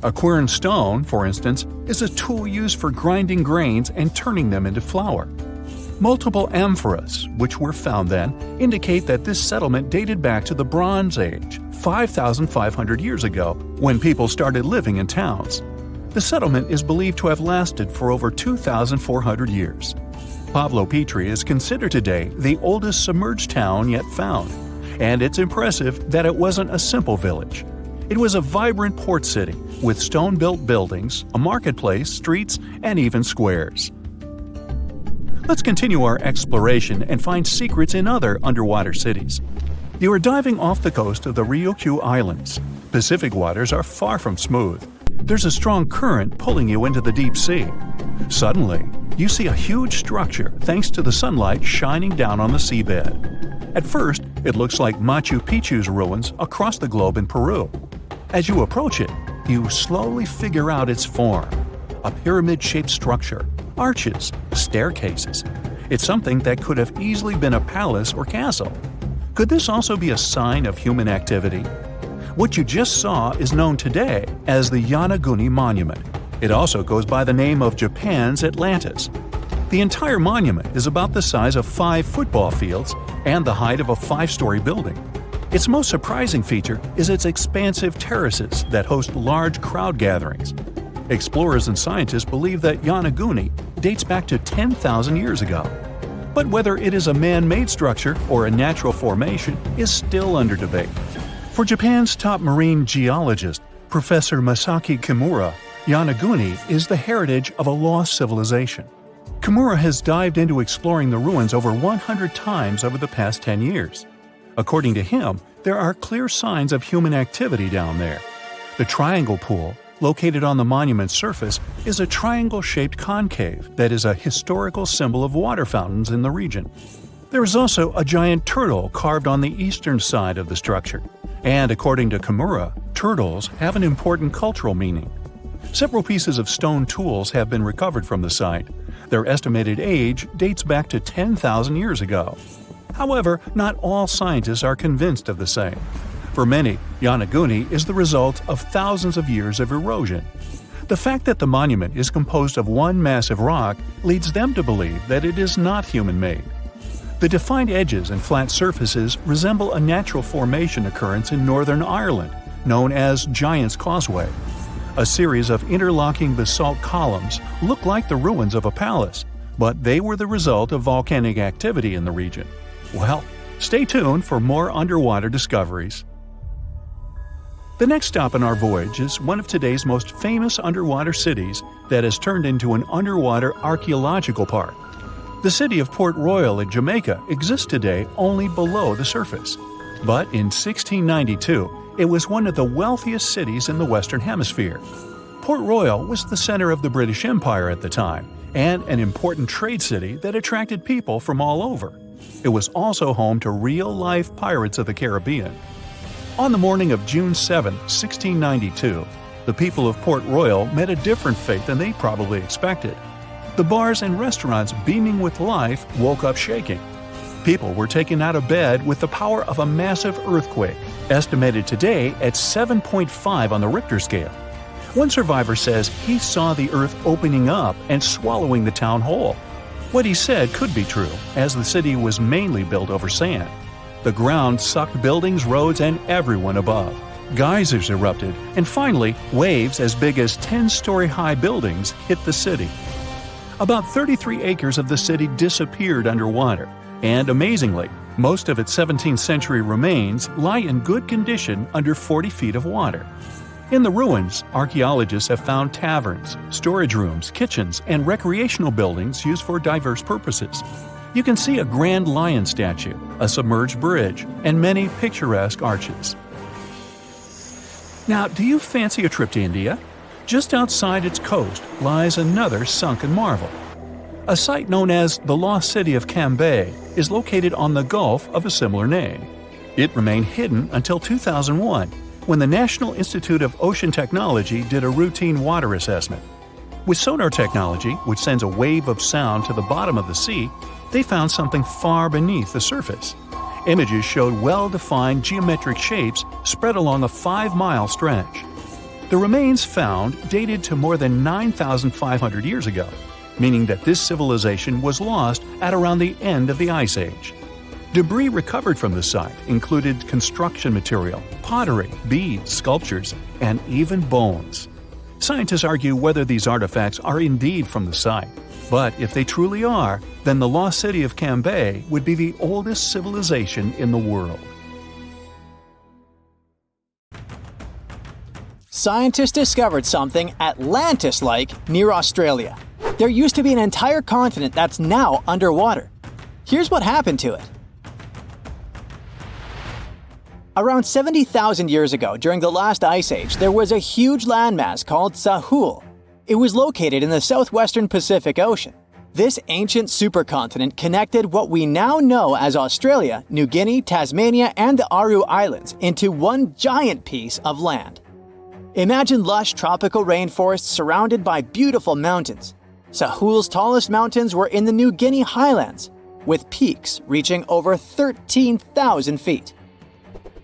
A quern stone, for instance, is a tool used for grinding grains and turning them into flour. Multiple amphoras, which were found then, indicate that this settlement dated back to the Bronze Age, 5,500 years ago, when people started living in towns. The settlement is believed to have lasted for over 2,400 years. Pavlo-Petri is considered today the oldest submerged town yet found, and it's impressive that it wasn't a simple village. It was a vibrant port city with stone-built buildings, a marketplace, streets, and even squares. Let's continue our exploration and find secrets in other underwater cities. You are diving off the coast of the Ryukyu Islands. Pacific waters are far from smooth. There's a strong current pulling you into the deep sea. Suddenly, you see a huge structure thanks to the sunlight shining down on the seabed. At first, it looks like Machu Picchu's ruins across the globe in Peru. As you approach it, you slowly figure out its form. A pyramid-shaped structure, arches, staircases. It's something that could have easily been a palace or castle. Could this also be a sign of human activity? What you just saw is known today as the Yonaguni Monument. It also goes by the name of Japan's Atlantis. The entire monument is about the size of 5 football fields and the height of a 5-story building. Its most surprising feature is its expansive terraces that host large crowd gatherings. Explorers and scientists believe that Yonaguni dates back to 10,000 years ago. But whether it is a man-made structure or a natural formation is still under debate. For Japan's top marine geologist, Professor Masaki Kimura, Yonaguni is the heritage of a lost civilization. Kimura has dived into exploring the ruins over 100 times over the past 10 years. According to him, there are clear signs of human activity down there. The Triangle Pool, located on the monument's surface, is a triangle-shaped concave that is a historical symbol of water fountains in the region. There is also a giant turtle carved on the eastern side of the structure. And according to Kimura, turtles have an important cultural meaning. Several pieces of stone tools have been recovered from the site. Their estimated age dates back to 10,000 years ago. However, not all scientists are convinced of the same. For many, Yonaguni is the result of thousands of years of erosion. The fact that the monument is composed of one massive rock leads them to believe that it is not human-made. The defined edges and flat surfaces resemble a natural formation occurrence in Northern Ireland, known as Giant's Causeway. A series of interlocking basalt columns look like the ruins of a palace, but they were the result of volcanic activity in the region. Well, stay tuned for more underwater discoveries. The next stop on our voyage is one of today's most famous underwater cities that has turned into an underwater archaeological park. The city of Port Royal in Jamaica exists today only below the surface. But in 1692, it was one of the wealthiest cities in the Western Hemisphere. Port Royal was the center of the British Empire at the time, and an important trade city that attracted people from all over. It was also home to real-life pirates of the Caribbean. On the morning of June 7, 1692, the people of Port Royal met a different fate than they probably expected. The bars and restaurants beaming with life woke up shaking. People were taken out of bed with the power of a massive earthquake, estimated today at 7.5 on the Richter scale. One survivor says he saw the earth opening up and swallowing the town whole. What he said could be true, as the city was mainly built over sand. The ground sucked buildings, roads, and everyone above. Geysers erupted, and finally, waves as big as 10-story-high buildings hit the city. About 33 acres of the city disappeared underwater, and amazingly, most of its 17th century remains lie in good condition under 40 feet of water. In the ruins, archaeologists have found taverns, storage rooms, kitchens, and recreational buildings used for diverse purposes. You can see a grand lion statue, a submerged bridge, and many picturesque arches. Now, do you fancy a trip to India? Just outside its coast lies another sunken marvel. A site known as the Lost City of Cambay is located on the Gulf of a similar name. It remained hidden until 2001, when the National Institute of Ocean Technology did a routine water assessment. With sonar technology, which sends a wave of sound to the bottom of the sea, they found something far beneath the surface. Images showed well-defined geometric shapes spread along a 5-mile stretch. The remains found dated to more than 9,500 years ago, meaning that this civilization was lost at around the end of the Ice Age. Debris recovered from the site included construction material, pottery, beads, sculptures, and even bones. Scientists argue whether these artifacts are indeed from the site, but if they truly are, then the lost city of Cambay would be the oldest civilization in the world. scientists discovered something Atlantis-like near Australia. There used to be an entire continent that's now underwater. Here's what happened to it. Around 70,000 years ago, during the last ice age, there was a huge landmass called Sahul. It was located in the southwestern Pacific Ocean. This ancient supercontinent connected what we now know as Australia, New Guinea, Tasmania, and the Aru Islands into one giant piece of land. Imagine lush tropical rainforests surrounded by beautiful mountains. Sahul's tallest mountains were in the New Guinea highlands, with peaks reaching over 13,000 feet.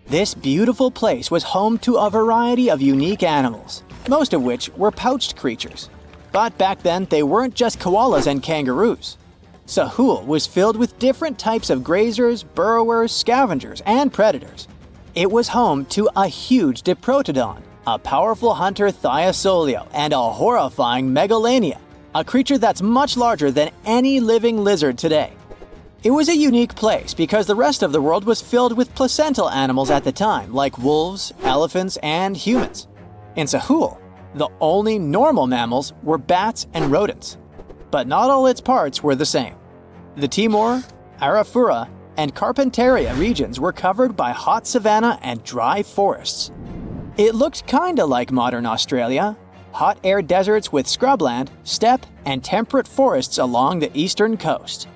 This beautiful place was home to a variety of unique animals, most of which were pouched creatures. But back then, they weren't just koalas and kangaroos. Sahul was filled with different types of grazers, burrowers, scavengers, and predators. It was home to a huge diprotodon, a powerful hunter Thiosolio, and a horrifying megalania, a creature that's much larger than any living lizard today. It was a unique place because the rest of the world was filled with placental animals at the time, like wolves, elephants, and humans. In Sahul, the only normal mammals were bats and rodents. But not all its parts were the same. The Timor, Arafura, and Carpentaria regions were covered by hot savanna and dry forests. It looked kinda like modern Australia, hot air deserts with scrubland, steppe, and temperate forests along the eastern coast.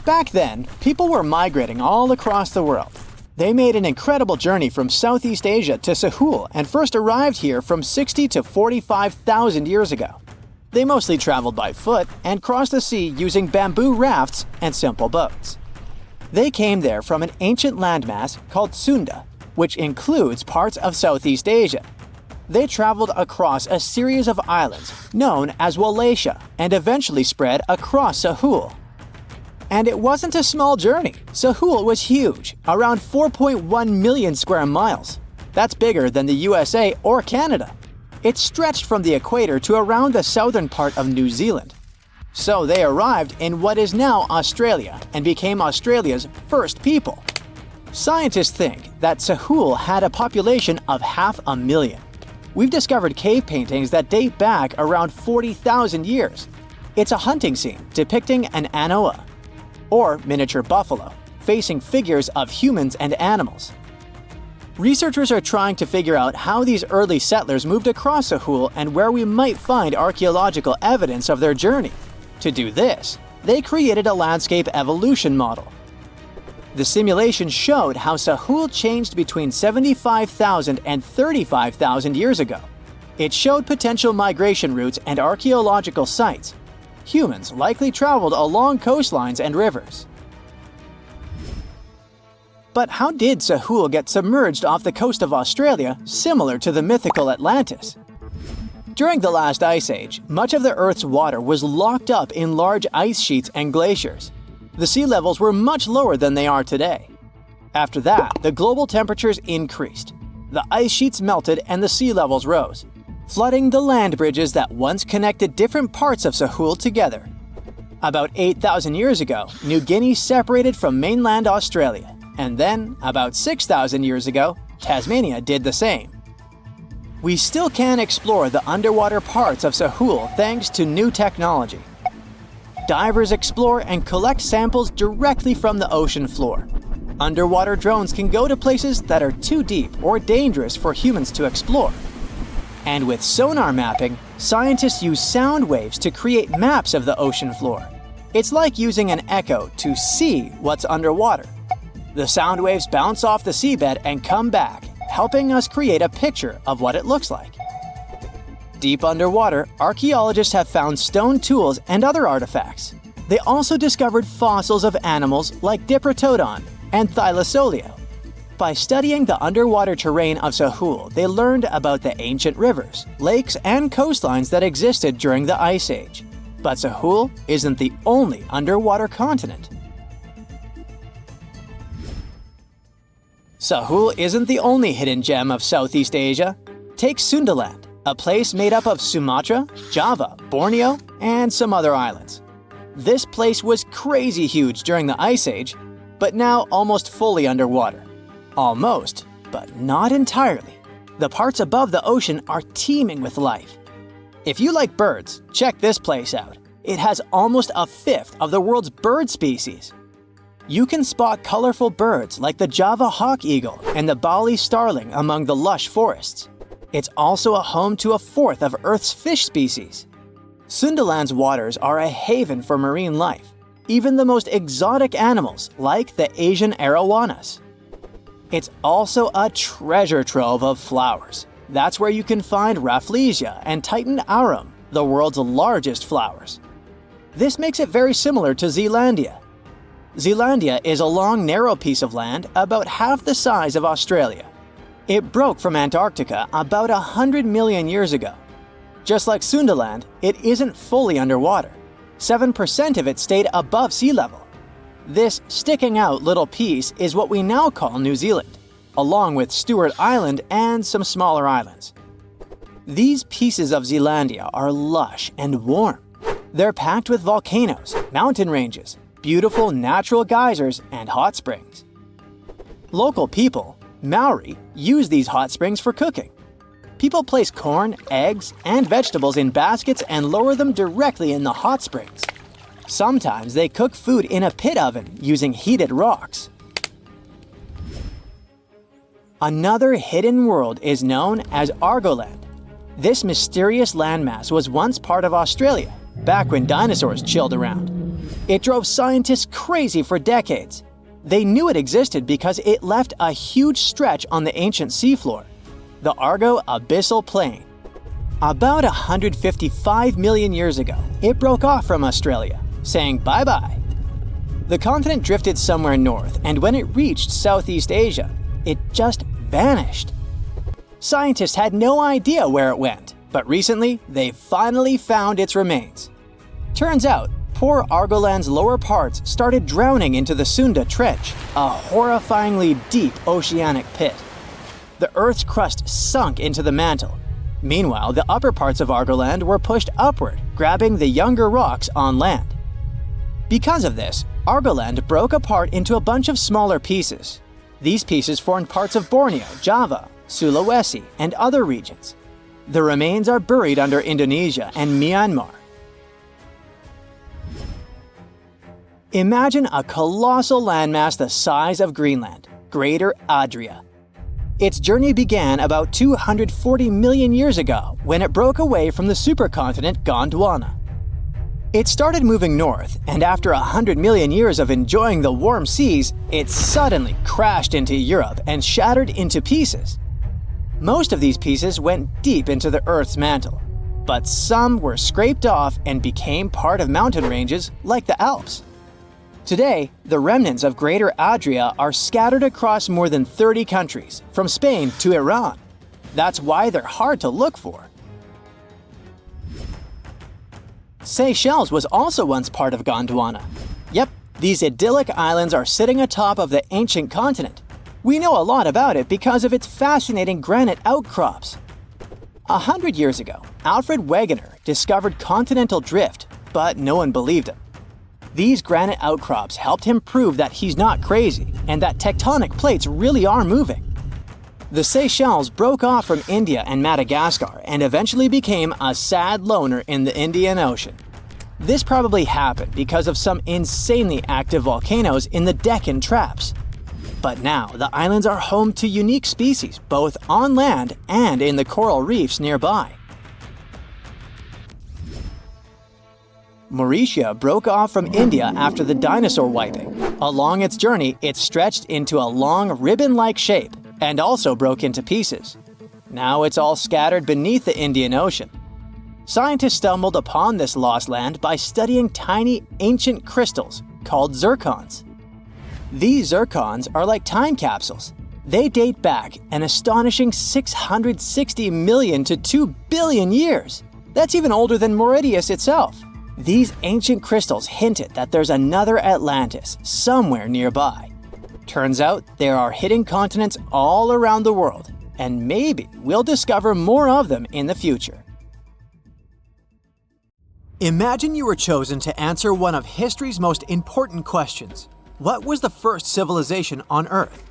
Back then, people were migrating all across the world. They made an incredible journey from Southeast Asia to Sahul and first arrived here from 60 to 45,000 years ago. They mostly traveled by foot and crossed the sea using bamboo rafts and simple boats. They came there from an ancient landmass called Sunda, which includes parts of Southeast Asia. They traveled across a series of islands known as Wallachia and eventually spread across Sahul. And it wasn't a small journey. Sahul was huge, around 4.1 million square miles. That's bigger than the USA or Canada. It stretched from the equator to around the southern part of New Zealand. So they arrived in what is now Australia and became Australia's first people. Scientists think that Sahul had a population of 500,000. We've discovered cave paintings that date back around 40,000 years. It's a hunting scene depicting an anoa, or miniature buffalo, facing figures of humans and animals. Researchers are trying to figure out how these early settlers moved across Sahul and where we might find archaeological evidence of their journey. To do this, they created a landscape evolution model. The simulation showed how Sahul changed between 75,000 and 35,000 years ago. It showed potential migration routes and archaeological sites. Humans likely traveled along coastlines and rivers. But how did Sahul get submerged off the coast of Australia, similar to the mythical Atlantis? During the last ice age, much of the Earth's water was locked up in large ice sheets and glaciers. The sea levels were much lower than they are today. After that, the global temperatures increased. The ice sheets melted and the sea levels rose, flooding the land bridges that once connected different parts of Sahul together. About 8,000 years ago, New Guinea separated from mainland Australia, and then, about 6,000 years ago, Tasmania did the same. We still can explore the underwater parts of Sahul thanks to new technology. Divers explore and collect samples directly from the ocean floor. Underwater drones can go to places that are too deep or dangerous for humans to explore. And with sonar mapping, scientists use sound waves to create maps of the ocean floor. It's like using an echo to see what's underwater. The sound waves bounce off the seabed and come back, helping us create a picture of what it looks like. Deep underwater, archaeologists have found stone tools and other artifacts. They also discovered fossils of animals like Diprotodon and Thylacoleo. By studying the underwater terrain of Sahul, they learned about the ancient rivers, lakes, and coastlines that existed during the Ice Age. But Sahul isn't the only underwater continent. Sahul isn't the only hidden gem of Southeast Asia. Take Sundaland, a place made up of Sumatra, Java, Borneo, and some other islands. This place was crazy huge during the Ice Age, but now almost fully underwater. Almost, but not entirely. The parts above the ocean are teeming with life. If you like birds, check this place out. It has almost a fifth of the world's bird species. You can spot colorful birds like the Java hawk eagle and the Bali starling among the lush forests. It's also a home to a fourth of Earth's fish species. Sundaland's waters are a haven for marine life, even the most exotic animals like the Asian arowanas. It's also a treasure trove of flowers. That's where you can find Rafflesia and Titan arum, the world's largest flowers. This makes it very similar to Zealandia. Zealandia is a long, narrow piece of land about half the size of Australia. It broke from Antarctica about 100 million years ago. Just like Sundaland, it isn't fully underwater. 7% of it stayed above sea level. This sticking out little piece is what we now call New Zealand, along with Stewart Island and some smaller islands. These pieces of Zealandia are lush and warm. They're packed with volcanoes, mountain ranges, beautiful natural geysers, and hot springs. Local people, Maori, use these hot springs for cooking. People place corn, eggs, and vegetables in baskets and lower them directly in the hot springs. Sometimes they cook food in a pit oven using heated rocks. Another hidden world is known as Argoland. This mysterious landmass was once part of Australia, back when dinosaurs chilled around. It drove scientists crazy for decades. They knew it existed because it left a huge stretch on the ancient seafloor, the Argo Abyssal Plain. About 155 million years ago, it broke off from Australia, saying bye-bye. The continent drifted somewhere north, and when it reached Southeast Asia, it just vanished. Scientists had no idea where it went, but recently they finally found its remains. Turns out, poor Argoland's lower parts started drowning into the Sunda Trench, a horrifyingly deep oceanic pit. The Earth's crust sunk into the mantle. Meanwhile, the upper parts of Argoland were pushed upward, grabbing the younger rocks on land. Because of this, Argoland broke apart into a bunch of smaller pieces. These pieces formed parts of Borneo, Java, Sulawesi, and other regions. The remains are buried under Indonesia and Myanmar. Imagine a colossal landmass the size of Greenland, Greater Adria. Its journey began about 240 million years ago when it broke away from the supercontinent Gondwana. It started moving north, and after 100 million years of enjoying the warm seas, it suddenly crashed into Europe and shattered into pieces. Most of these pieces went deep into the Earth's mantle, but some were scraped off and became part of mountain ranges like the Alps. Today, the remnants of Greater Adria are scattered across more than 30 countries, from Spain to Iran. That's why they're hard to look for. Seychelles was also once part of Gondwana. Yep, these idyllic islands are sitting atop of the ancient continent. We know a lot about it because of its fascinating granite outcrops. 100 years ago, Alfred Wegener discovered continental drift, but no one believed him. These granite outcrops helped him prove that he's not crazy and that tectonic plates really are moving. The Seychelles broke off from India and Madagascar and eventually became a sad loner in the Indian Ocean. This probably happened because of some insanely active volcanoes in the Deccan Traps. But now the islands are home to unique species both on land and in the coral reefs nearby. Mauritius broke off from India after the dinosaur wiping. Along its journey, it stretched into a long ribbon-like shape and also broke into pieces. Now it's all scattered beneath the Indian Ocean. Scientists stumbled upon this lost land by studying tiny ancient crystals called zircons. These zircons are like time capsules. They date back an astonishing 660 million to 2 billion years. That's even older than Mauritius itself. These ancient crystals hinted that there's another Atlantis somewhere nearby. Turns out there are hidden continents all around the world, and maybe we'll discover more of them in the future. Imagine you were chosen to answer one of history's most important questions. What was the first civilization on Earth?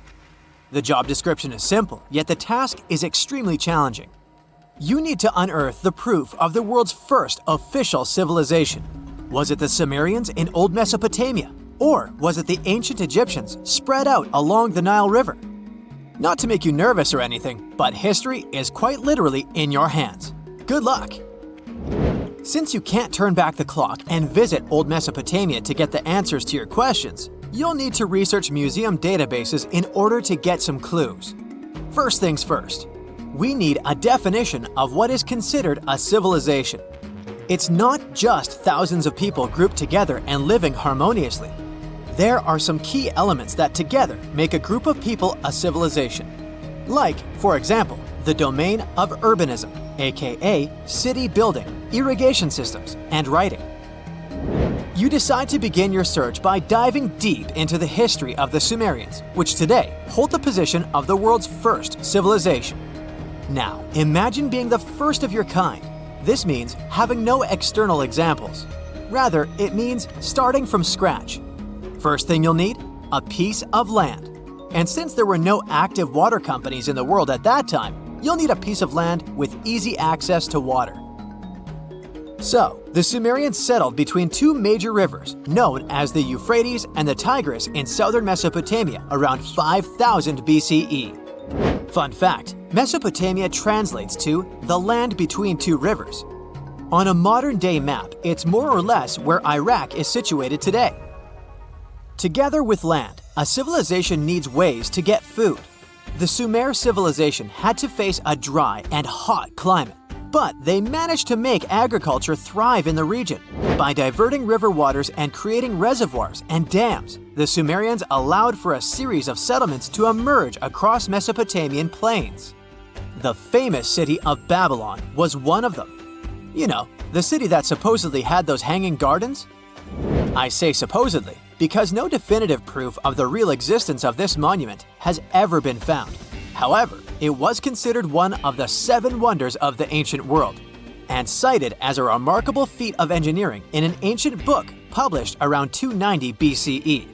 The job description is simple, yet the task is extremely challenging. You need to unearth the proof of the world's first official civilization. Was it the Sumerians in Old Mesopotamia? Or was it the ancient Egyptians spread out along the Nile River? Not to make you nervous or anything, but history is quite literally in your hands. Good luck! Since you can't turn back the clock and visit Old Mesopotamia to get the answers to your questions, you'll need to research museum databases in order to get some clues. First things first, we need a definition of what is considered a civilization. It's not just thousands of people grouped together and living harmoniously. There are some key elements that together make a group of people a civilization. Like, for example, the domain of urbanism, aka city building, irrigation systems, and writing. You decide to begin your search by diving deep into the history of the Sumerians, which today hold the position of the world's first civilization. Now, imagine being the first of your kind. This means having no external examples. Rather, it means starting from scratch. First thing you'll need? A piece of land. And since there were no active water companies in the world at that time, you'll need a piece of land with easy access to water. So, the Sumerians settled between two major rivers, known as the Euphrates and the Tigris in southern Mesopotamia around 5000 BCE. Fun fact, Mesopotamia translates to the land between two rivers. On a modern-day map, it's more or less where Iraq is situated today. Together with land, a civilization needs ways to get food. The Sumer civilization had to face a dry and hot climate, but they managed to make agriculture thrive in the region. By diverting river waters and creating reservoirs and dams, the Sumerians allowed for a series of settlements to emerge across Mesopotamian plains. The famous city of Babylon was one of them. You know, the city that supposedly had those hanging gardens? I say supposedly because no definitive proof of the real existence of this monument has ever been found. However, it was considered one of the 7 wonders of the ancient world, and cited as a remarkable feat of engineering in an ancient book published around 290 BCE.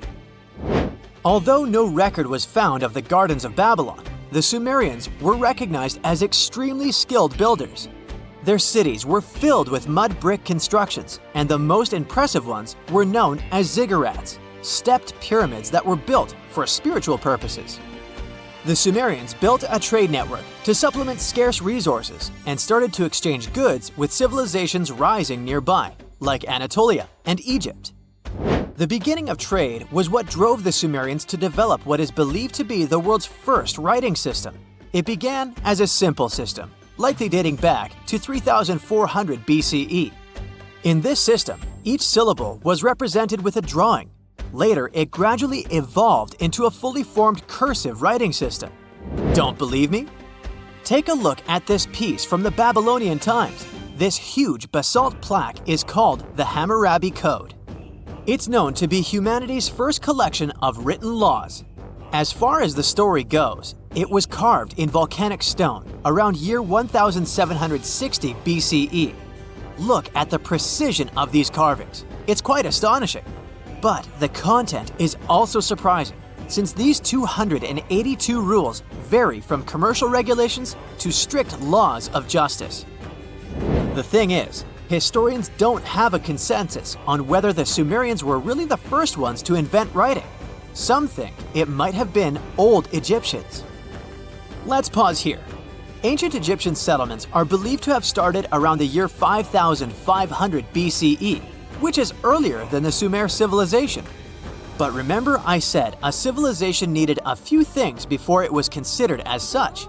Although no record was found of the Gardens of Babylon, the Sumerians were recognized as extremely skilled builders. Their cities were filled with mud brick constructions, and the most impressive ones were known as ziggurats, stepped pyramids that were built for spiritual purposes. The Sumerians built a trade network to supplement scarce resources and started to exchange goods with civilizations rising nearby, like Anatolia and Egypt. The beginning of trade was what drove the Sumerians to develop what is believed to be the world's first writing system. It began as a simple system, likely dating back to 3400 BCE. In this system, each syllable was represented with a drawing. Later, it gradually evolved into a fully formed cursive writing system. Don't believe me? Take a look at this piece from the Babylonian times. This huge basalt plaque is called the Hammurabi Code. It's known to be humanity's first collection of written laws. As far as the story goes, it was carved in volcanic stone around year 1760 BCE. Look at the precision of these carvings. It's quite astonishing. But the content is also surprising, since these 282 rules vary from commercial regulations to strict laws of justice. The thing is, historians don't have a consensus on whether the Sumerians were really the first ones to invent writing. Some think it might have been old Egyptians. Let's pause here. Ancient Egyptian settlements are believed to have started around the year 5500 BCE, which is earlier than the Sumer civilization. But remember I said a civilization needed a few things before it was considered as such.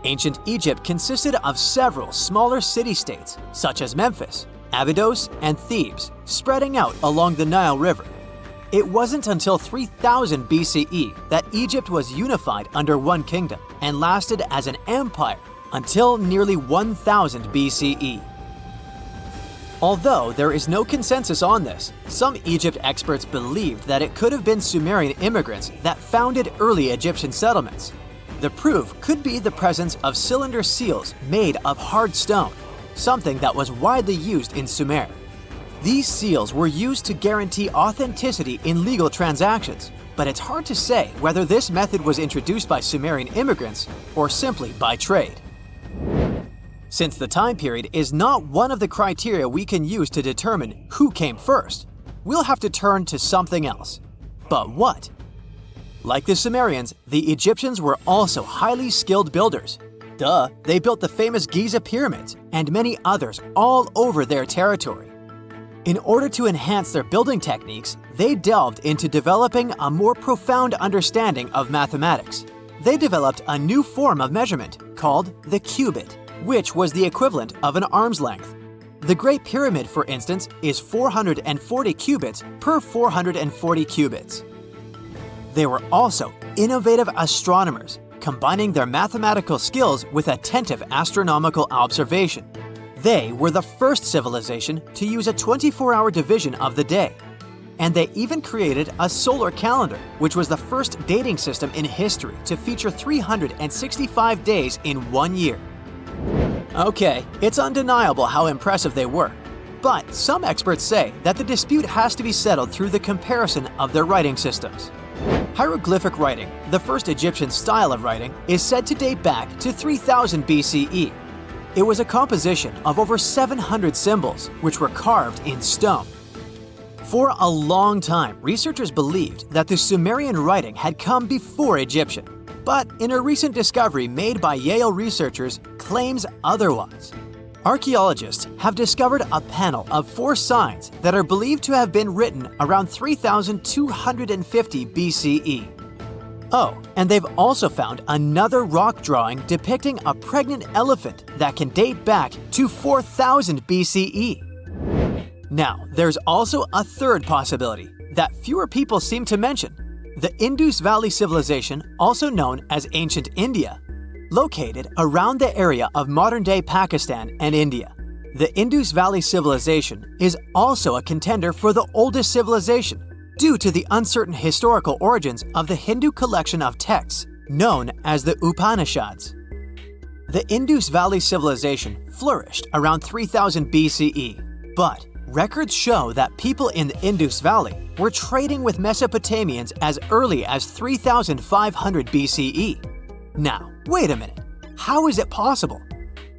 Ancient Egypt consisted of several smaller city-states, such as Memphis, Abydos, and Thebes, spreading out along the Nile River. It wasn't until 3000 BCE that Egypt was unified under one kingdom and lasted as an empire until nearly 1000 BCE. Although there is no consensus on this, some Egypt experts believed that it could have been Sumerian immigrants that founded early Egyptian settlements. The proof could be the presence of cylinder seals made of hard stone, something that was widely used in Sumer. These seals were used to guarantee authenticity in legal transactions, but it's hard to say whether this method was introduced by Sumerian immigrants or simply by trade. Since the time period is not one of the criteria we can use to determine who came first, we'll have to turn to something else. But what? Like the Sumerians, the Egyptians were also highly skilled builders. Duh, they built the famous Giza pyramids and many others all over their territory. In order to enhance their building techniques, they delved into developing a more profound understanding of mathematics. They developed a new form of measurement called the cubit, which was the equivalent of an arm's length. The Great Pyramid, for instance, is 440 cubits per 440 cubits. They were also innovative astronomers, combining their mathematical skills with attentive astronomical observation. They were the first civilization to use a 24-hour division of the day. And they even created a solar calendar, which was the first dating system in history to feature 365 days in 1 year. Okay, it's undeniable how impressive they were. But some experts say that the dispute has to be settled through the comparison of their writing systems. Hieroglyphic writing, the first Egyptian style of writing, is said to date back to 3000 BCE. It was a composition of over 700 symbols, which were carved in stone. For a long time, researchers believed that the Sumerian writing had come before Egyptian, but in a recent discovery made by Yale researchers claims otherwise. Archaeologists have discovered a panel of 4 signs that are believed to have been written around 3250 BCE. Oh, and they've also found another rock drawing depicting a pregnant elephant that can date back to 4000 BCE. Now, there's also a third possibility that fewer people seem to mention: the Indus Valley Civilization, also known as Ancient India, located around the area of modern-day Pakistan and India. The Indus Valley Civilization is also a contender for the oldest civilization, due to the uncertain historical origins of the Hindu collection of texts known as the Upanishads. The Indus Valley Civilization flourished around 3000 BCE, but records show that people in the Indus Valley were trading with Mesopotamians as early as 3500 BCE. Now, wait a minute. How is it possible?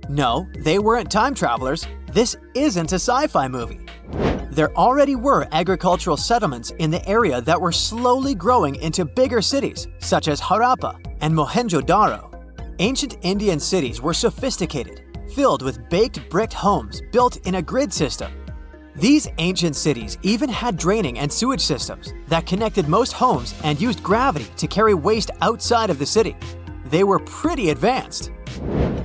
No, they weren't time travelers. This isn't a sci-fi movie. There already were agricultural settlements in the area that were slowly growing into bigger cities, such as Harappa and Mohenjo-Daro. Ancient Indian cities were sophisticated, filled with baked brick homes built in a grid system. These ancient cities even had draining and sewage systems that connected most homes and used gravity to carry waste outside of the city. They were pretty advanced.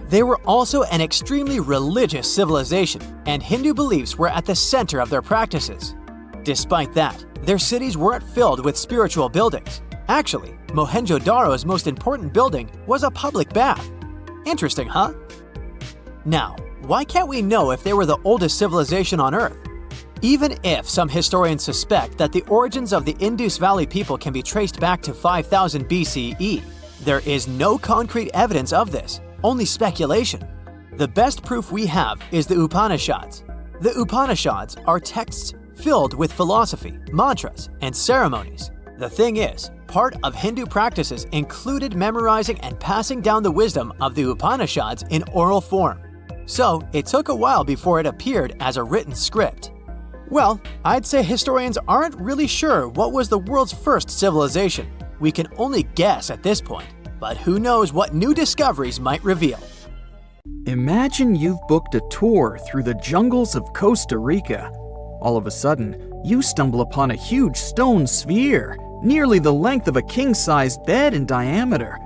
They were also an extremely religious civilization, and Hindu beliefs were at the center of their practices. Despite that, their cities weren't filled with spiritual buildings. Actually, Mohenjo-Daro's most important building was a public bath. Interesting, huh? Now, why can't we know if they were the oldest civilization on Earth? Even if some historians suspect that the origins of the Indus Valley people can be traced back to 5000 BCE, there is no concrete evidence of this, only speculation. The best proof we have is the Upanishads. The Upanishads are texts filled with philosophy, mantras, and ceremonies. The thing is, part of Hindu practices included memorizing and passing down the wisdom of the Upanishads in oral form. So it took a while before it appeared as a written script. Well, I'd say historians aren't really sure what was the world's first civilization. We can only guess at this point, but who knows what new discoveries might reveal. Imagine you've booked a tour through the jungles of Costa Rica. All of a sudden, you stumble upon a huge stone sphere, nearly the length of a king-sized bed in diameter.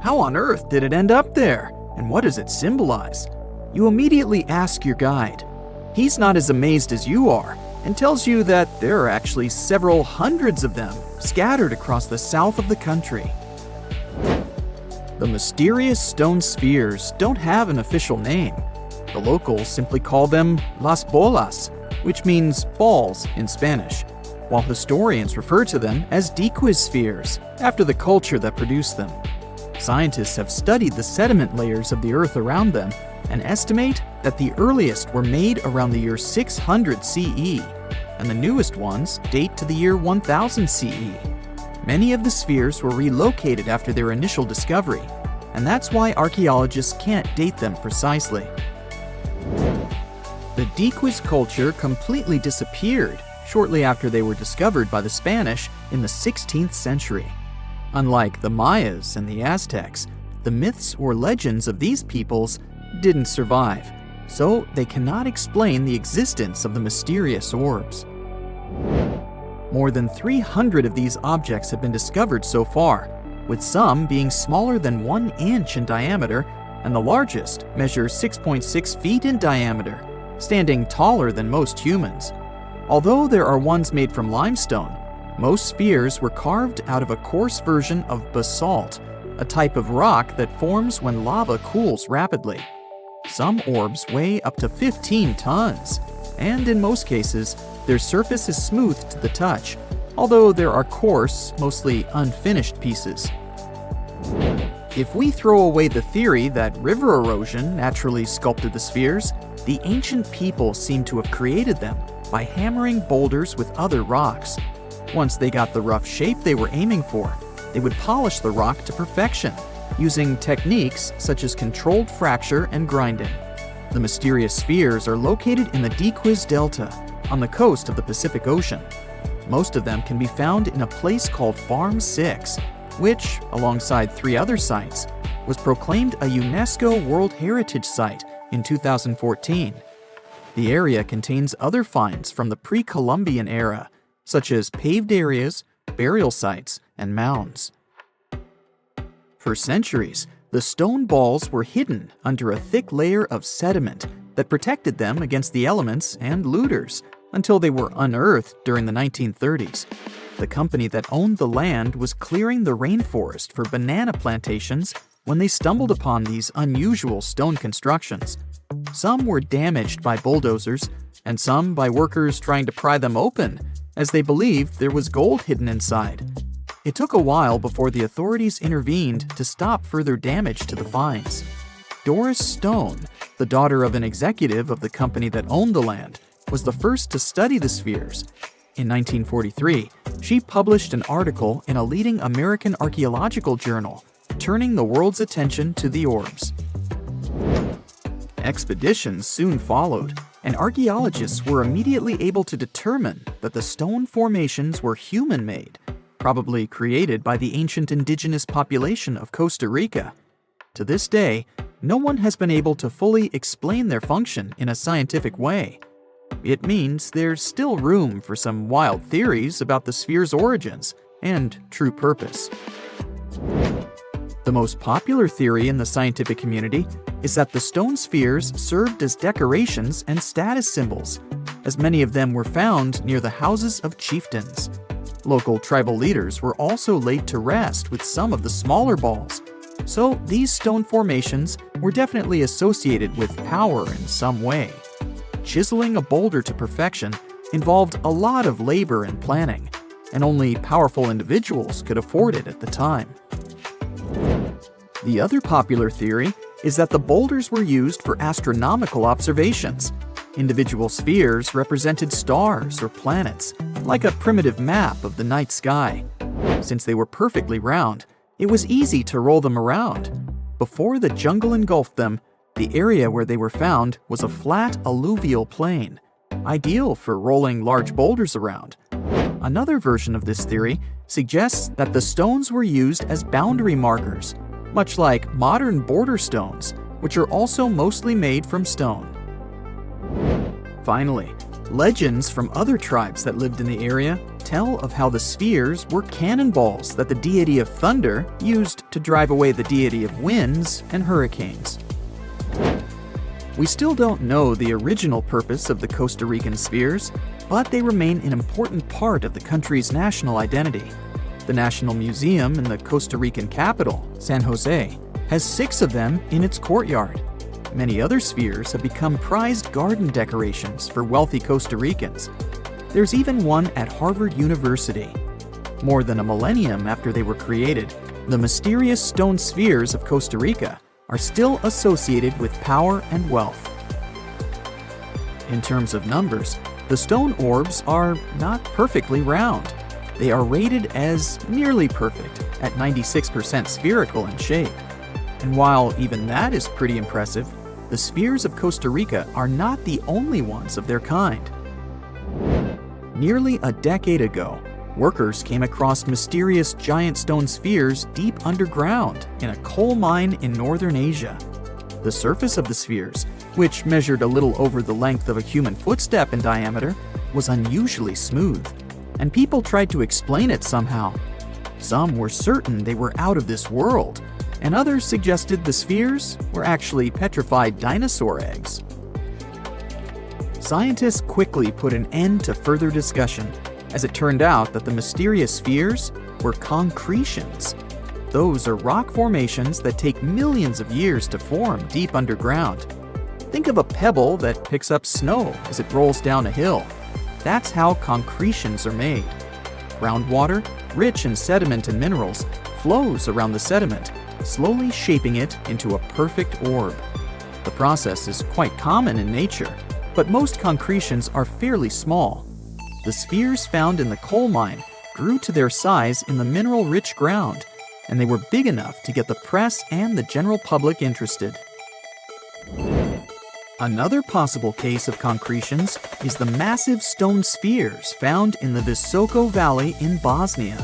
How on earth did it end up there? And what does it symbolize? You immediately ask your guide. He's not as amazed as you are, and tells you that there are actually several hundreds of them scattered across the south of the country. The mysterious stone spheres don't have an official name. The locals simply call them las bolas, which means balls in Spanish, while historians refer to them as dequis spheres, after the culture that produced them. Scientists have studied the sediment layers of the earth around them and estimate that the earliest were made around the year 600 CE, and the newest ones date to the year 1000 CE. Many of the spheres were relocated after their initial discovery, and that's why archaeologists can't date them precisely. The Diques culture completely disappeared shortly after they were discovered by the Spanish in the 16th century. Unlike the Mayas and the Aztecs, the myths or legends of these peoples didn't survive, so they cannot explain the existence of the mysterious orbs. More than 300 of these objects have been discovered so far, with some being smaller than 1 inch in diameter, and the largest measures 6.6 feet in diameter, standing taller than most humans. Although there are ones made from limestone, most spheres were carved out of a coarse version of basalt, a type of rock that forms when lava cools rapidly. Some orbs weigh up to 15 tons, and in most cases, their surface is smooth to the touch, although there are coarse, mostly unfinished pieces. If we throw away the theory that river erosion naturally sculpted the spheres, the ancient people seem to have created them by hammering boulders with other rocks. Once they got the rough shape they were aiming for, they would polish the rock to perfection, using techniques such as controlled fracture and grinding. The mysterious spheres are located in the Diques Delta, on the coast of the Pacific Ocean. Most of them can be found in a place called Farm 6, which, alongside 3 other sites, was proclaimed a UNESCO World Heritage Site in 2014. The area contains other finds from the pre-Columbian era, such as paved areas, burial sites, and mounds. For centuries, the stone balls were hidden under a thick layer of sediment that protected them against the elements and looters until they were unearthed during the 1930s. The company that owned the land was clearing the rainforest for banana plantations when they stumbled upon these unusual stone constructions. Some were damaged by bulldozers, and some by workers trying to pry them open, as they believed there was gold hidden inside. It took a while before the authorities intervened to stop further damage to the finds. Doris Stone, the daughter of an executive of the company that owned the land, was the first to study the spheres. In 1943, she published an article in a leading American archaeological journal, turning the world's attention to the orbs. Expeditions soon followed, and archaeologists were immediately able to determine that the stone formations were human-made, probably created by the ancient indigenous population of Costa Rica. To this day, no one has been able to fully explain their function in a scientific way. It means there's still room for some wild theories about the sphere's origins and true purpose. The most popular theory in the scientific community is that the stone spheres served as decorations and status symbols, as many of them were found near the houses of chieftains. Local tribal leaders were also laid to rest with some of the smaller balls, so these stone formations were definitely associated with power in some way. Chiseling a boulder to perfection involved a lot of labor and planning, and only powerful individuals could afford it at the time. The other popular theory is that the boulders were used for astronomical observations. Individual spheres represented stars or planets, like a primitive map of the night sky. Since they were perfectly round, it was easy to roll them around. Before the jungle engulfed them, the area where they were found was a flat alluvial plain, ideal for rolling large boulders around. Another version of this theory suggests that the stones were used as boundary markers, much like modern border stones, which are also mostly made from stone. Finally, legends from other tribes that lived in the area tell of how the spheres were cannonballs that the deity of thunder used to drive away the deity of winds and hurricanes. We still don't know the original purpose of the Costa Rican spheres, but they remain an important part of the country's national identity. The National Museum in the Costa Rican capital, San Jose, has 6 of them in its courtyard. Many other spheres have become prized garden decorations for wealthy Costa Ricans. There's even one at Harvard University. More than a millennium after they were created, the mysterious stone spheres of Costa Rica are still associated with power and wealth. In terms of numbers, the stone orbs are not perfectly round. They are rated as nearly perfect, at 96% spherical in shape. And while even that is pretty impressive, the spheres of Costa Rica are not the only ones of their kind. Nearly a decade ago, workers came across mysterious giant stone spheres deep underground in a coal mine in northern Asia. The surface of the spheres, which measured a little over the length of a human footstep in diameter, was unusually smooth, and people tried to explain it somehow. Some were certain they were out of this world, and others suggested the spheres were actually petrified dinosaur eggs. Scientists quickly put an end to further discussion, as it turned out that the mysterious spheres were concretions. Those are rock formations that take millions of years to form deep underground. Think of a pebble that picks up snow as it rolls down a hill. That's how concretions are made. Groundwater, rich in sediment and minerals, flows around the sediment, slowly shaping it into a perfect orb. The process is quite common in nature, but most concretions are fairly small. The spheres found in the coal mine grew to their size in the mineral-rich ground, and they were big enough to get the press and the general public interested. Another possible case of concretions is the massive stone spheres found in the Visoko Valley in Bosnia.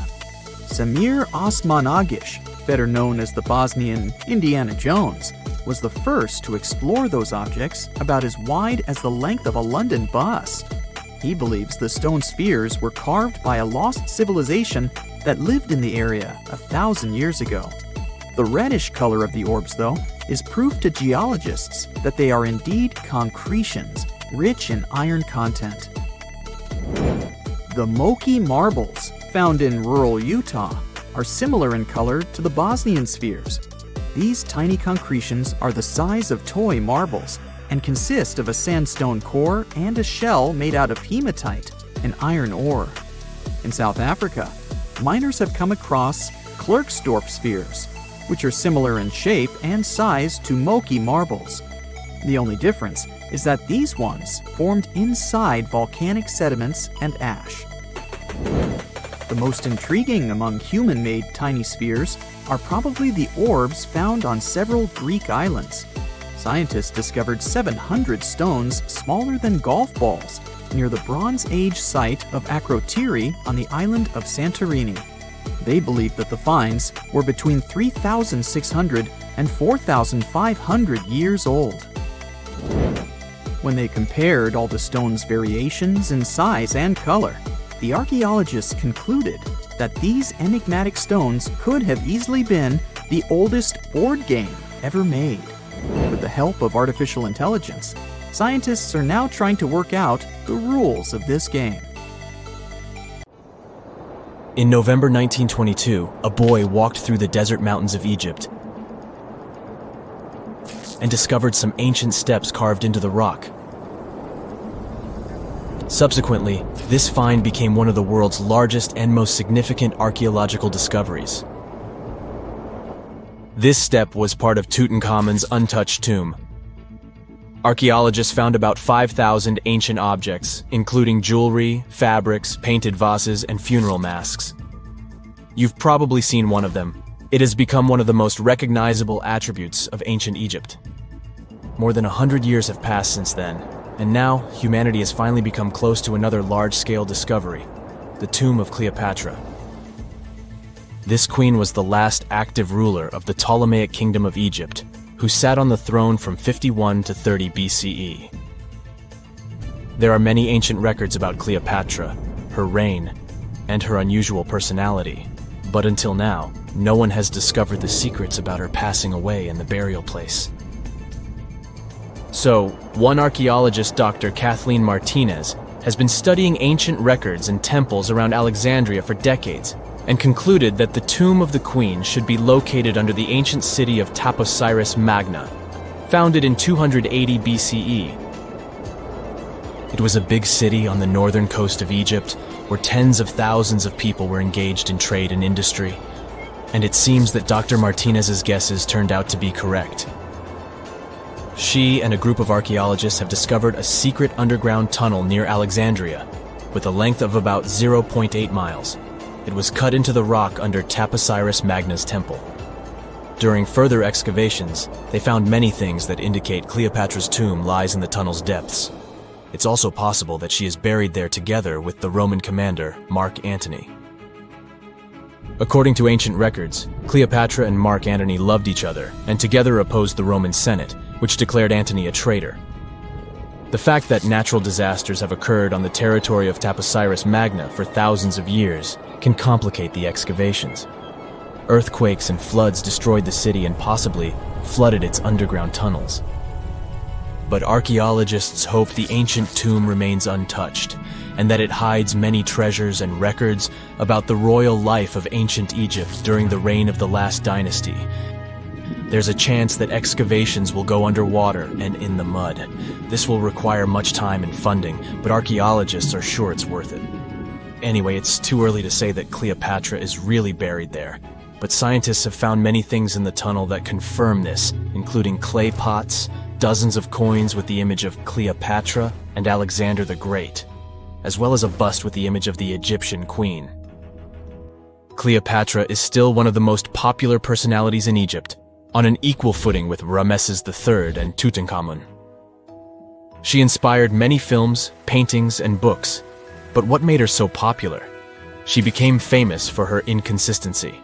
Samir Osmanagic, better known as the Bosnian Indiana Jones, was the first to explore those objects about as wide as the length of a London bus. He believes the stone spheres were carved by a lost civilization that lived in the area 1,000 years ago. The reddish color of the orbs, though, is proof to geologists that they are indeed concretions, rich in iron content. The Moki marbles, found in rural Utah, are similar in color to the Bosnian spheres. These tiny concretions are the size of toy marbles and consist of a sandstone core and a shell made out of hematite, an iron ore. In South Africa, miners have come across Klerksdorp spheres, which are similar in shape and size to Moki marbles. The only difference is that these ones formed inside volcanic sediments and ash. The most intriguing among human-made tiny spheres are probably the orbs found on several Greek islands. Scientists discovered 700 stones smaller than golf balls near the Bronze Age site of Akrotiri on the island of Santorini. They believe that the finds were between 3,600 and 4,500 years old. When they compared all the stones' variations in size and color, the archaeologists concluded that these enigmatic stones could have easily been the oldest board game ever made. With the help of artificial intelligence, scientists are now trying to work out the rules of this game. In November 1922, a boy walked through the desert mountains of Egypt and discovered some ancient steps carved into the rock. Subsequently, this find became one of the world's largest and most significant archaeological discoveries. This step was part of Tutankhamun's untouched tomb. Archaeologists found about 5,000 ancient objects, including jewelry, fabrics, painted vases, and funeral masks. You've probably seen one of them. It has become one of the most recognizable attributes of ancient Egypt. More than 100 years have passed since then, and now humanity has finally become close to another large-scale discovery, the tomb of Cleopatra. This queen was the last active ruler of the Ptolemaic Kingdom of Egypt, who sat on the throne from 51 to 30 BCE. There are many ancient records about Cleopatra, her reign, and her unusual personality, but until now, no one has discovered the secrets about her passing away in the burial place. So, one archaeologist, Dr. Kathleen Martinez, has been studying ancient records and temples around Alexandria for decades, and concluded that the tomb of the queen should be located under the ancient city of Taposiris Magna, founded in 280 BCE. It was a big city on the northern coast of Egypt, where tens of thousands of people were engaged in trade and industry. and it seems that Dr. Martinez's guesses turned out to be correct. She and a group of archaeologists have discovered a secret underground tunnel near Alexandria, with a length of about 0.8 miles. It was cut into the rock under Taposiris Magna's temple. During further excavations, they found many things that indicate Cleopatra's tomb lies in the tunnel's depths. It's also possible that she is buried there together with the Roman commander, Mark Antony. According to ancient records, Cleopatra and Mark Antony loved each other and together opposed the Roman Senate, which declared Antony a traitor. The fact that natural disasters have occurred on the territory of Taposiris Magna for thousands of years can complicate the excavations. Earthquakes and floods destroyed the city and possibly flooded its underground tunnels. But archaeologists hope the ancient tomb remains untouched, and that it hides many treasures and records about the royal life of ancient Egypt during the reign of the last dynasty. There's a chance that excavations will go underwater and in the mud. This will require much time and funding, but archaeologists are sure it's worth it. Anyway, it's too early to say that Cleopatra is really buried there, but scientists have found many things in the tunnel that confirm this, including clay pots, dozens of coins with the image of Cleopatra and Alexander the Great, as well as a bust with the image of the Egyptian queen. Cleopatra is still one of the most popular personalities in Egypt, on an equal footing with Ramesses III and Tutankhamun. She inspired many films, paintings, and books, but what made her so popular? She became famous for her inconsistency.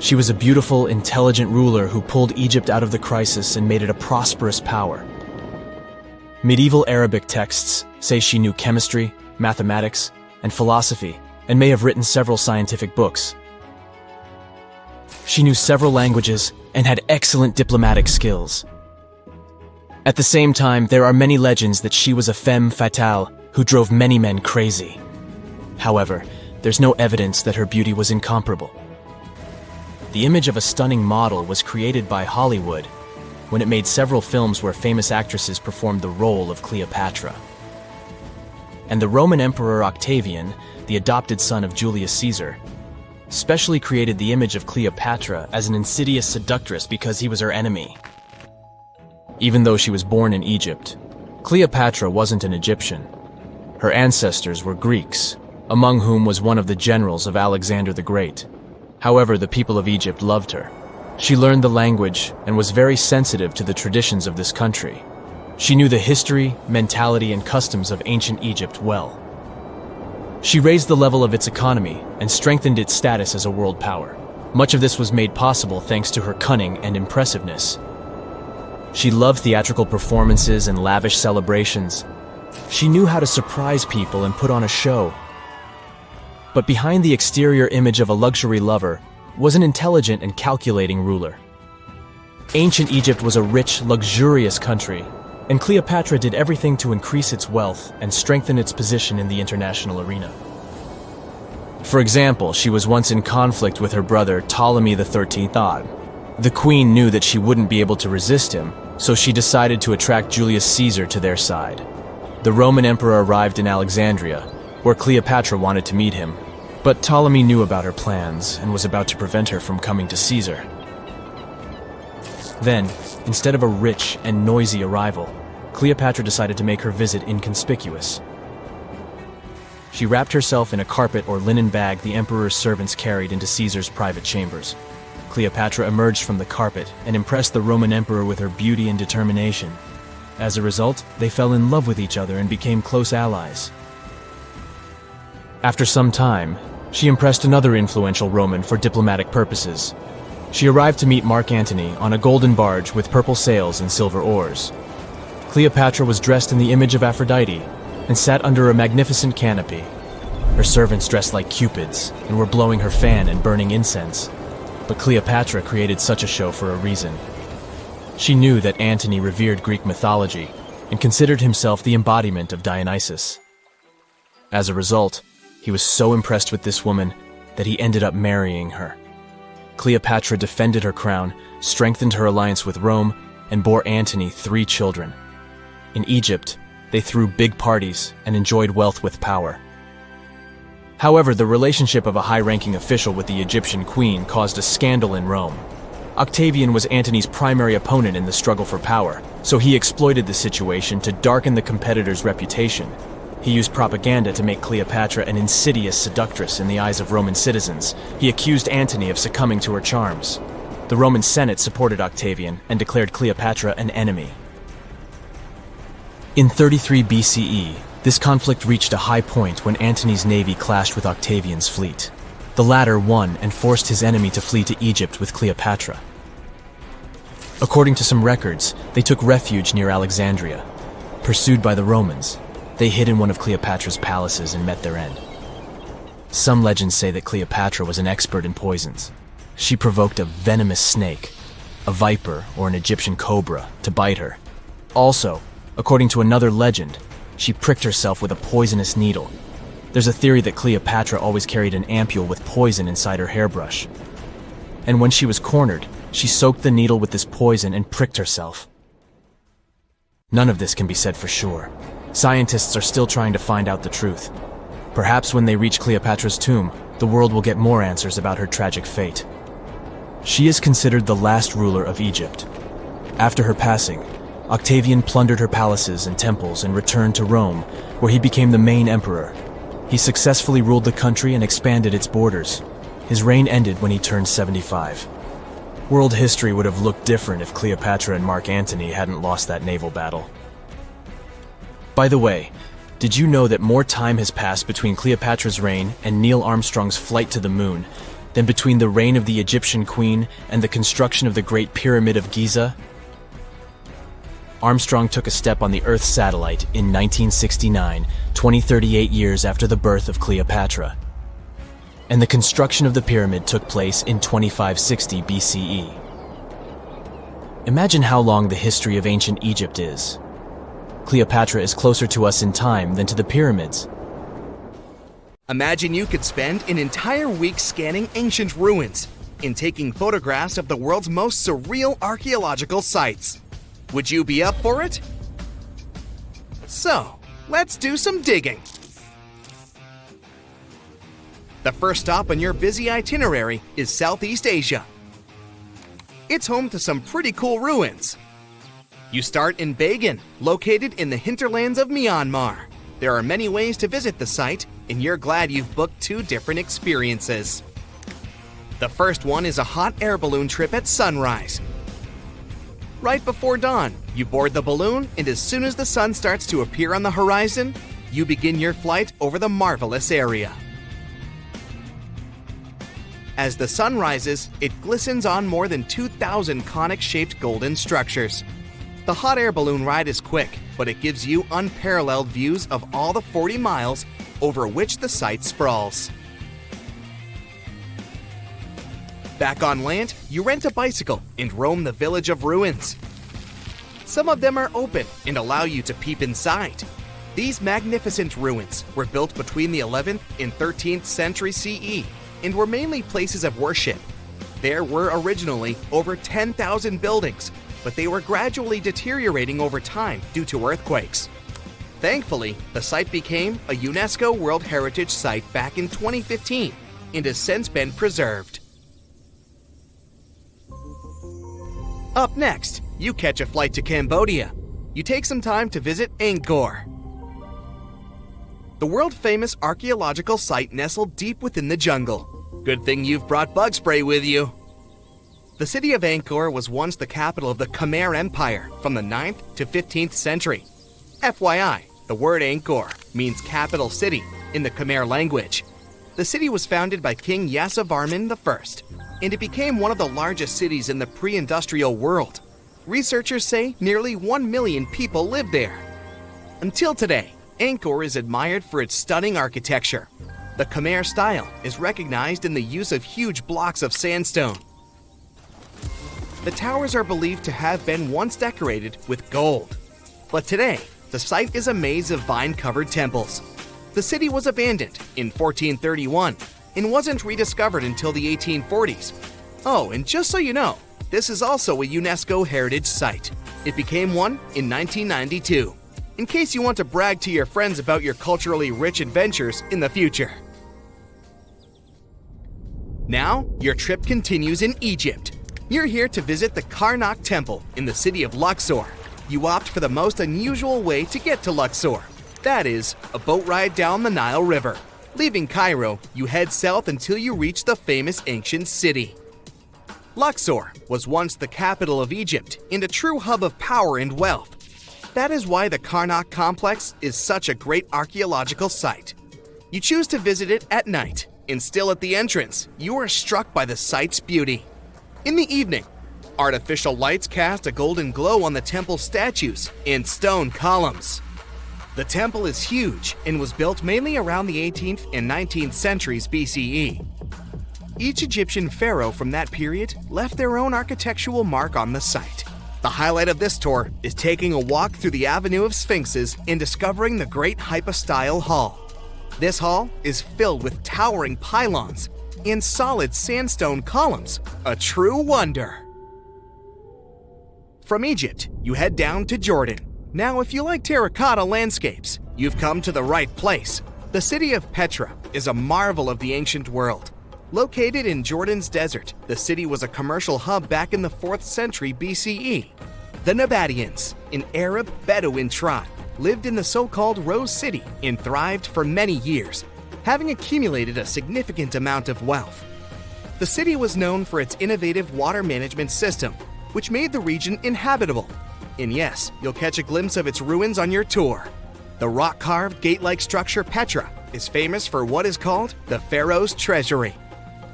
She was a beautiful, intelligent ruler who pulled Egypt out of the crisis and made it a prosperous power. Medieval Arabic texts say she knew chemistry, mathematics, and philosophy, and may have written several scientific books. She knew several languages and had excellent diplomatic skills. At the same time, there are many legends that she was a femme fatale who drove many men crazy. However, there's no evidence that her beauty was incomparable. The image of a stunning model was created by Hollywood when it made several films where famous actresses performed the role of Cleopatra. And the Roman Emperor Octavian, the adopted son of Julius Caesar, specially created the image of Cleopatra as an insidious seductress because he was her enemy. Even though she was born in Egypt, Cleopatra wasn't an Egyptian. Her ancestors were Greeks, among whom was one of the generals of Alexander the Great. However, the people of Egypt loved her. She learned the language and was very sensitive to the traditions of this country. She knew the history, mentality, and customs of ancient Egypt well. She raised the level of its economy and strengthened its status as a world power. Much of this was made possible thanks to her cunning and impressiveness. She loved theatrical performances and lavish celebrations. She knew how to surprise people and put on a show. But behind the exterior image of a luxury lover was an intelligent and calculating ruler. Ancient Egypt was a rich, luxurious country, and Cleopatra did everything to increase its wealth and strengthen its position in the international arena. For example, she was once in conflict with her brother Ptolemy XIII Odd. The queen knew that she wouldn't be able to resist him, so she decided to attract Julius Caesar to their side. The Roman emperor arrived in Alexandria, where Cleopatra wanted to meet him, but Ptolemy knew about her plans and was about to prevent her from coming to Caesar. Then, instead of a rich and noisy arrival, Cleopatra decided to make her visit inconspicuous. She wrapped herself in a carpet or linen bag the emperor's servants carried into Caesar's private chambers. Cleopatra emerged from the carpet and impressed the Roman emperor with her beauty and determination. As a result, they fell in love with each other and became close allies. After some time, she impressed another influential Roman for diplomatic purposes. She arrived to meet Mark Antony on a golden barge with purple sails and silver oars. Cleopatra was dressed in the image of Aphrodite and sat under a magnificent canopy. Her servants dressed like cupids and were blowing her fan and burning incense. But Cleopatra created such a show for a reason. She knew that Antony revered Greek mythology and considered himself the embodiment of Dionysus. As a result, he was so impressed with this woman that he ended up marrying her. Cleopatra defended her crown, strengthened her alliance with Rome, and bore Antony 3 children. In Egypt, they threw big parties and enjoyed wealth with power. However, the relationship of a high-ranking official with the Egyptian queen caused a scandal in Rome. Octavian was Antony's primary opponent in the struggle for power, so he exploited the situation to darken the competitor's reputation. He used propaganda to make Cleopatra an insidious seductress in the eyes of Roman citizens. He accused Antony of succumbing to her charms. The Roman Senate supported Octavian and declared Cleopatra an enemy. In 33 BCE, this conflict reached a high point when Antony's navy clashed with Octavian's fleet. The latter won and forced his enemy to flee to Egypt with Cleopatra. According to some records, they took refuge near Alexandria. Pursued by the Romans, they hid in one of Cleopatra's palaces and met their end. Some legends say that Cleopatra was an expert in poisons. She provoked a venomous snake, a viper or an Egyptian cobra, to bite her. Also, according to another legend, she pricked herself with a poisonous needle. There's a theory that Cleopatra always carried an ampule with poison inside her hairbrush. And when she was cornered, she soaked the needle with this poison and pricked herself. None of this can be said for sure. Scientists are still trying to find out the truth. Perhaps when they reach Cleopatra's tomb, the world will get more answers about her tragic fate. She is considered the last ruler of Egypt. After her passing, Octavian plundered her palaces and temples and returned to Rome, where he became the main emperor. He successfully ruled the country and expanded its borders. His reign ended when he turned 75. World history would have looked different if Cleopatra and Mark Antony hadn't lost that naval battle. By the way, did you know that more time has passed between Cleopatra's reign and Neil Armstrong's flight to the moon than between the reign of the Egyptian queen and the construction of the Great Pyramid of Giza? Armstrong took a step on the Earth satellite in 1969, 38 years after the birth of Cleopatra. And the construction of the pyramid took place in 2560 BCE. Imagine how long the history of ancient Egypt is. Cleopatra is closer to us in time than to the pyramids. Imagine you could spend an entire week scanning ancient ruins and taking photographs of the world's most surreal archaeological sites. Would you be up for it? So, let's do some digging. The first stop on your busy itinerary is Southeast Asia. It's home to some pretty cool ruins. You start in Bagan, located in the hinterlands of Myanmar. There are many ways to visit the site, and you're glad you've booked 2 different experiences. The first one is a hot air balloon trip at sunrise. Right before dawn, you board the balloon, and as soon as the sun starts to appear on the horizon, you begin your flight over the marvelous area. As the sun rises, it glistens on more than 2,000 conic-shaped golden structures. The hot air balloon ride is quick, but it gives you unparalleled views of all the 40 miles over which the site sprawls. Back on land, you rent a bicycle and roam the village of ruins. Some of them are open and allow you to peep inside. These magnificent ruins were built between the 11th and 13th century CE and were mainly places of worship. There were originally over 10,000 buildings, but they were gradually deteriorating over time due to earthquakes. Thankfully, the site became a UNESCO World Heritage Site back in 2015 and has since been preserved. Up next, you catch a flight to Cambodia. You take some time to visit Angkor, the world-famous archaeological site nestled deep within the jungle. Good thing you've brought bug spray with you. The city of Angkor was once the capital of the Khmer Empire from the 9th to 15th century. FYI, the word Angkor means capital city in the Khmer language. The city was founded by King Yasovarman I, and it became one of the largest cities in the pre-industrial world. Researchers say nearly 1 million people live there. Until today, Angkor is admired for its stunning architecture. The Khmer style is recognized in the use of huge blocks of sandstone. The towers are believed to have been once decorated with gold. But today, the site is a maze of vine-covered temples. The city was abandoned in 1431 and wasn't rediscovered until the 1840s. Oh, and just so you know, this is also a UNESCO Heritage Site. It became one in 1992, in case you want to brag to your friends about your culturally rich adventures in the future. Now, your trip continues in Egypt. You're here to visit the Karnak Temple in the city of Luxor. You opt for the most unusual way to get to Luxor. That is, a boat ride down the Nile River. Leaving Cairo, you head south until you reach the famous ancient city. Luxor was once the capital of Egypt and a true hub of power and wealth. That is why the Karnak complex is such a great archaeological site. You choose to visit it at night, and still at the entrance, you are struck by the site's beauty. In the evening, artificial lights cast a golden glow on the temple statues and stone columns. The temple is huge and was built mainly around the 18th and 19th centuries BCE. Each Egyptian pharaoh from that period left their own architectural mark on the site. The highlight of this tour is taking a walk through the Avenue of Sphinxes and discovering the Great Hypostyle Hall. This hall is filled with towering pylons and solid sandstone columns, a true wonder. From Egypt, you head down to Jordan. Now, if you like terracotta landscapes, you've come to the right place. The city of Petra is a marvel of the ancient world. Located in Jordan's desert, the city was a commercial hub back in the 4th century BCE. The Nabateans, an Arab Bedouin tribe, lived in the so-called Rose City and thrived for many years, having accumulated a significant amount of wealth. The city was known for its innovative water management system, which made the region inhabitable. And yes, you'll catch a glimpse of its ruins on your tour. The rock-carved gate-like structure Petra is famous for what is called the Pharaoh's Treasury.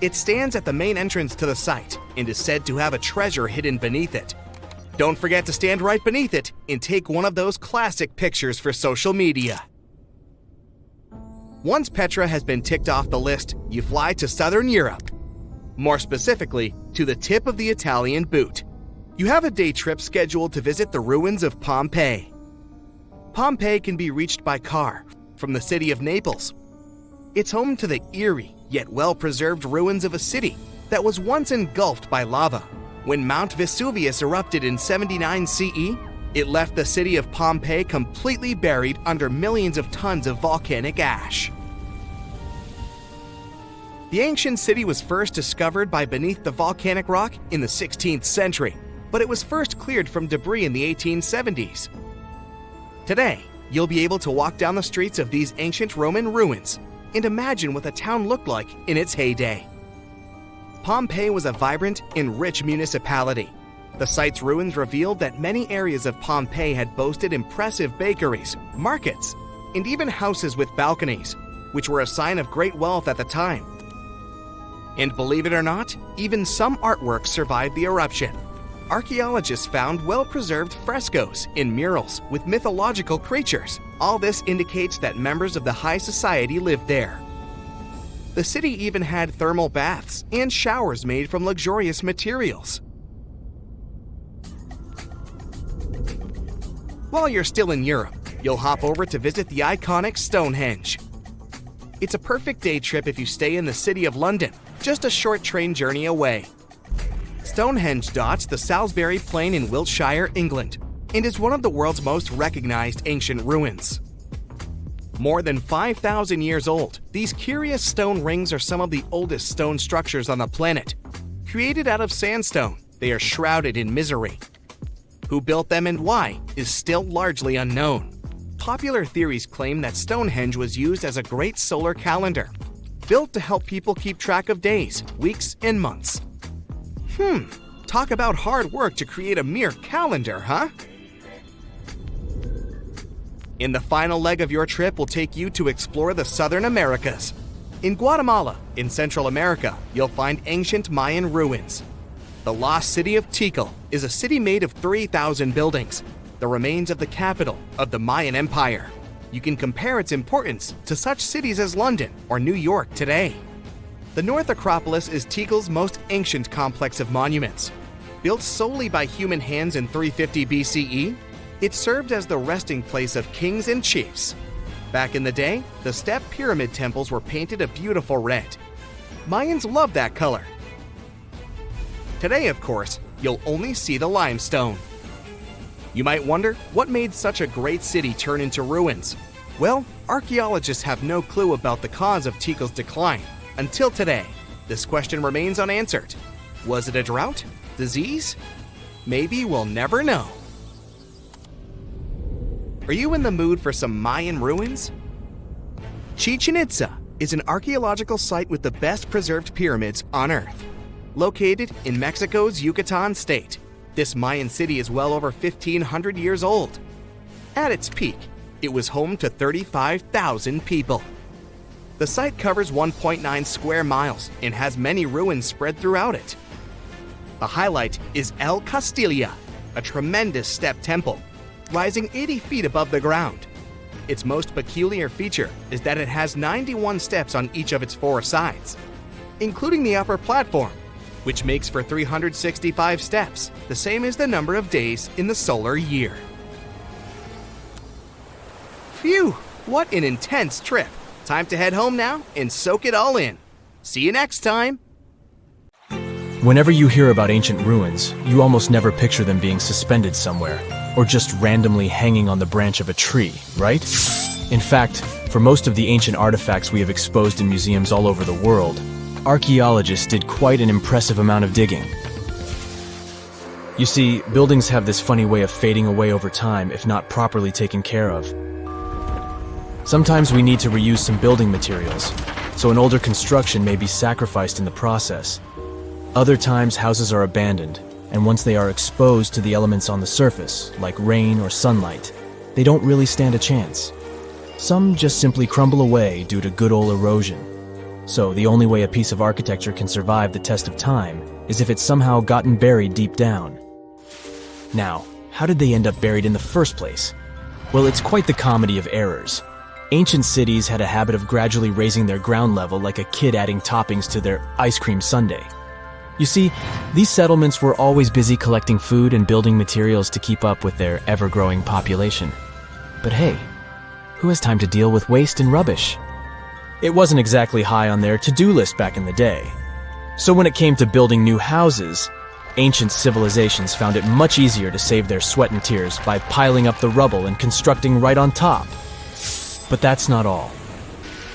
It stands at the main entrance to the site and is said to have a treasure hidden beneath it. Don't forget to stand right beneath it and take one of those classic pictures for social media. Once Petra has been ticked off the list, you fly to southern Europe. More specifically, to the tip of the Italian boot. You have a day trip scheduled to visit the ruins of Pompeii. Pompeii can be reached by car from the city of Naples. It's home to the eerie yet well-preserved ruins of a city that was once engulfed by lava. When Mount Vesuvius erupted in 79 CE, it left the city of Pompeii completely buried under millions of tons of volcanic ash. The ancient city was first discovered by beneath the volcanic rock in the 16th century, but it was first cleared from debris in the 1870s. Today, you'll be able to walk down the streets of these ancient Roman ruins and imagine what the town looked like in its heyday. Pompeii was a vibrant and rich municipality. The site's ruins revealed that many areas of Pompeii had boasted impressive bakeries, markets, and even houses with balconies, which were a sign of great wealth at the time. And believe it or not, even some artworks survived the eruption. Archaeologists found well-preserved frescoes and murals with mythological creatures. All this indicates that members of the high society lived there. The city even had thermal baths and showers made from luxurious materials. While you're still in Europe, you'll hop over to visit the iconic Stonehenge. It's a perfect day trip if you stay in the city of London, just a short train journey away. Stonehenge dots the Salisbury Plain in Wiltshire, England, and is one of the world's most recognized ancient ruins. More than 5,000 years old, these curious stone rings are some of the oldest stone structures on the planet. Created out of sandstone, they are shrouded in misery. Who built them and why is still largely unknown. Popular theories claim that Stonehenge was used as a great solar calendar, built to help people keep track of days, weeks, and months. Talk about hard work to create a mere calendar, huh? And the final leg of your trip will take you to explore the Southern Americas. In Guatemala, in Central America, you'll find ancient Mayan ruins. The lost city of Tikal is a city made of 3,000 buildings, the remains of the capital of the Mayan Empire. You can compare its importance to such cities as London or New York today. The North Acropolis is Tikal's most ancient complex of monuments. Built solely by human hands in 350 BCE, it served as the resting place of kings and chiefs. Back in the day, the step pyramid temples were painted a beautiful red. Mayans loved that color. Today, of course, you'll only see the limestone. You might wonder what made such a great city turn into ruins. Well, archaeologists have no clue about the cause of Tikal's decline. Until today, this question remains unanswered. Was it a drought? Disease? Maybe we'll never know. Are you in the mood for some Mayan ruins? Chichen Itza is an archaeological site with the best preserved pyramids on Earth. Located in Mexico's Yucatan state, this Mayan city is well over 1,500 years old. At its peak, it was home to 35,000 people. The site covers 1.9 square miles and has many ruins spread throughout it. The highlight is El Castilla, a tremendous step temple, rising 80 feet above the ground. Its most peculiar feature is that it has 91 steps on each of its 4 sides, including the upper platform, which makes for 365 steps, the same as the number of days in the solar year. Phew, what an intense trip. Time to head home now and soak it all in. See you next time. Whenever you hear about ancient ruins, you almost never picture them being suspended somewhere, or just randomly hanging on the branch of a tree, right? In fact, for most of the ancient artifacts we have exposed in museums all over the world, archaeologists did quite an impressive amount of digging. You see, buildings have this funny way of fading away over time if not properly taken care of. Sometimes we need to reuse some building materials, so an older construction may be sacrificed in the process. Other times houses are abandoned, and once they are exposed to the elements on the surface, like rain or sunlight, they don't really stand a chance. Some just simply crumble away due to good old erosion. So the only way a piece of architecture can survive the test of time is if it's somehow gotten buried deep down. Now, how did they end up buried in the first place? Well, it's quite the comedy of errors. Ancient cities had a habit of gradually raising their ground level like a kid adding toppings to their ice cream sundae. You see, these settlements were always busy collecting food and building materials to keep up with their ever-growing population. But hey, who has time to deal with waste and rubbish? It wasn't exactly high on their to-do list back in the day. So when it came to building new houses, ancient civilizations found it much easier to save their sweat and tears by piling up the rubble and constructing right on top. But that's not all.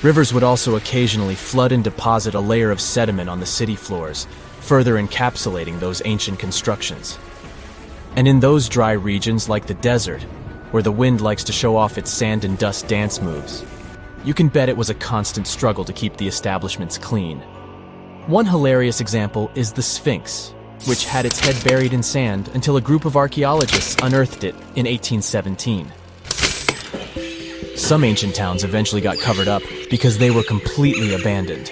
Rivers would also occasionally flood and deposit a layer of sediment on the city floors, further encapsulating those ancient constructions. And in those dry regions like the desert, where the wind likes to show off its sand and dust dance moves, you can bet it was a constant struggle to keep the establishments clean. One hilarious example is the Sphinx, which had its head buried in sand until a group of archaeologists unearthed it in 1817. Some ancient towns eventually got covered up because they were completely abandoned.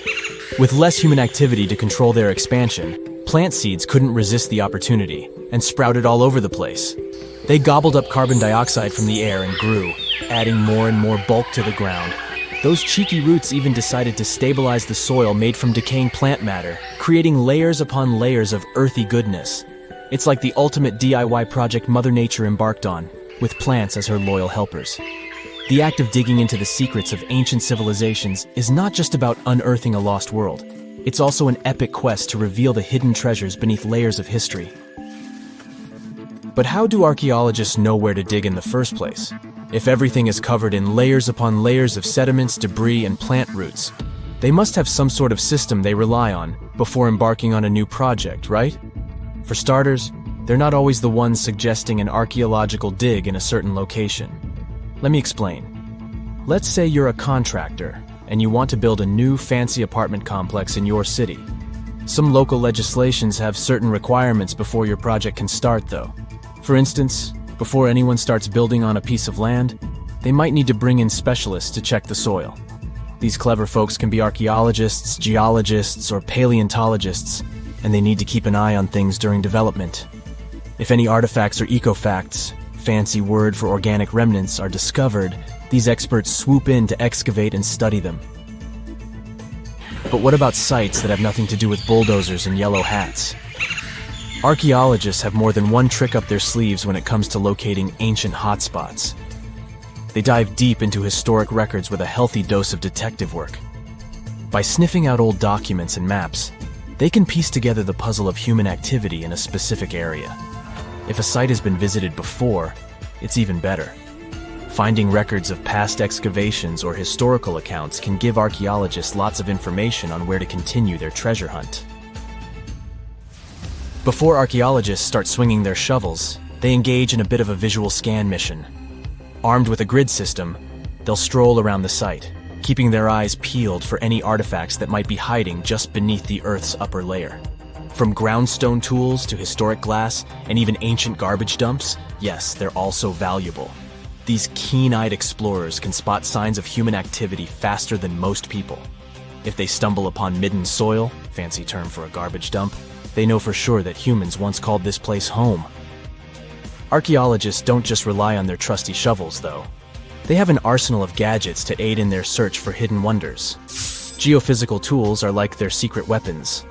With less human activity to control their expansion, plant seeds couldn't resist the opportunity and sprouted all over the place. They gobbled up carbon dioxide from the air and grew, adding more and more bulk to the ground. Those cheeky roots even decided to stabilize the soil made from decaying plant matter, creating layers upon layers of earthy goodness. It's like the ultimate DIY project Mother Nature embarked on, with plants as her loyal helpers. The act of digging into the secrets of ancient civilizations is not just about unearthing a lost world. It's also an epic quest to reveal the hidden treasures beneath layers of history. But how do archaeologists know where to dig in the first place? If everything is covered in layers upon layers of sediments, debris, and plant roots, they must have some sort of system they rely on before embarking on a new project, right? For starters, they're not always the ones suggesting an archaeological dig in a certain location. Let me explain. Let's say you're a contractor and you want to build a new fancy apartment complex in your city. Some local legislations have certain requirements before your project can start, though. For instance, before anyone starts building on a piece of land, they might need to bring in specialists to check the soil. These clever folks can be archaeologists, geologists, or paleontologists, and they need to keep an eye on things during development. If any artifacts or ecofacts, fancy word for organic remnants, are discovered, these experts swoop in to excavate and study them. But what about sites that have nothing to do with bulldozers and yellow hats? Archaeologists have more than one trick up their sleeves when it comes to locating ancient hotspots. They dive deep into historic records with a healthy dose of detective work. By sniffing out old documents and maps, they can piece together the puzzle of human activity in a specific area. If a site has been visited before, it's even better. Finding records of past excavations or historical accounts can give archaeologists lots of information on where to continue their treasure hunt. Before archaeologists start swinging their shovels, they engage in a bit of a visual scan mission. Armed with a grid system, they'll stroll around the site, keeping their eyes peeled for any artifacts that might be hiding just beneath the Earth's upper layer. From groundstone tools to historic glass and even ancient garbage dumps, yes, they're also valuable. These keen-eyed explorers can spot signs of human activity faster than most people. If they stumble upon midden soil, fancy term for a garbage dump, they know for sure that humans once called this place home. Archaeologists don't just rely on their trusty shovels, though. They have an arsenal of gadgets to aid in their search for hidden wonders. Geophysical tools are like their secret weapons.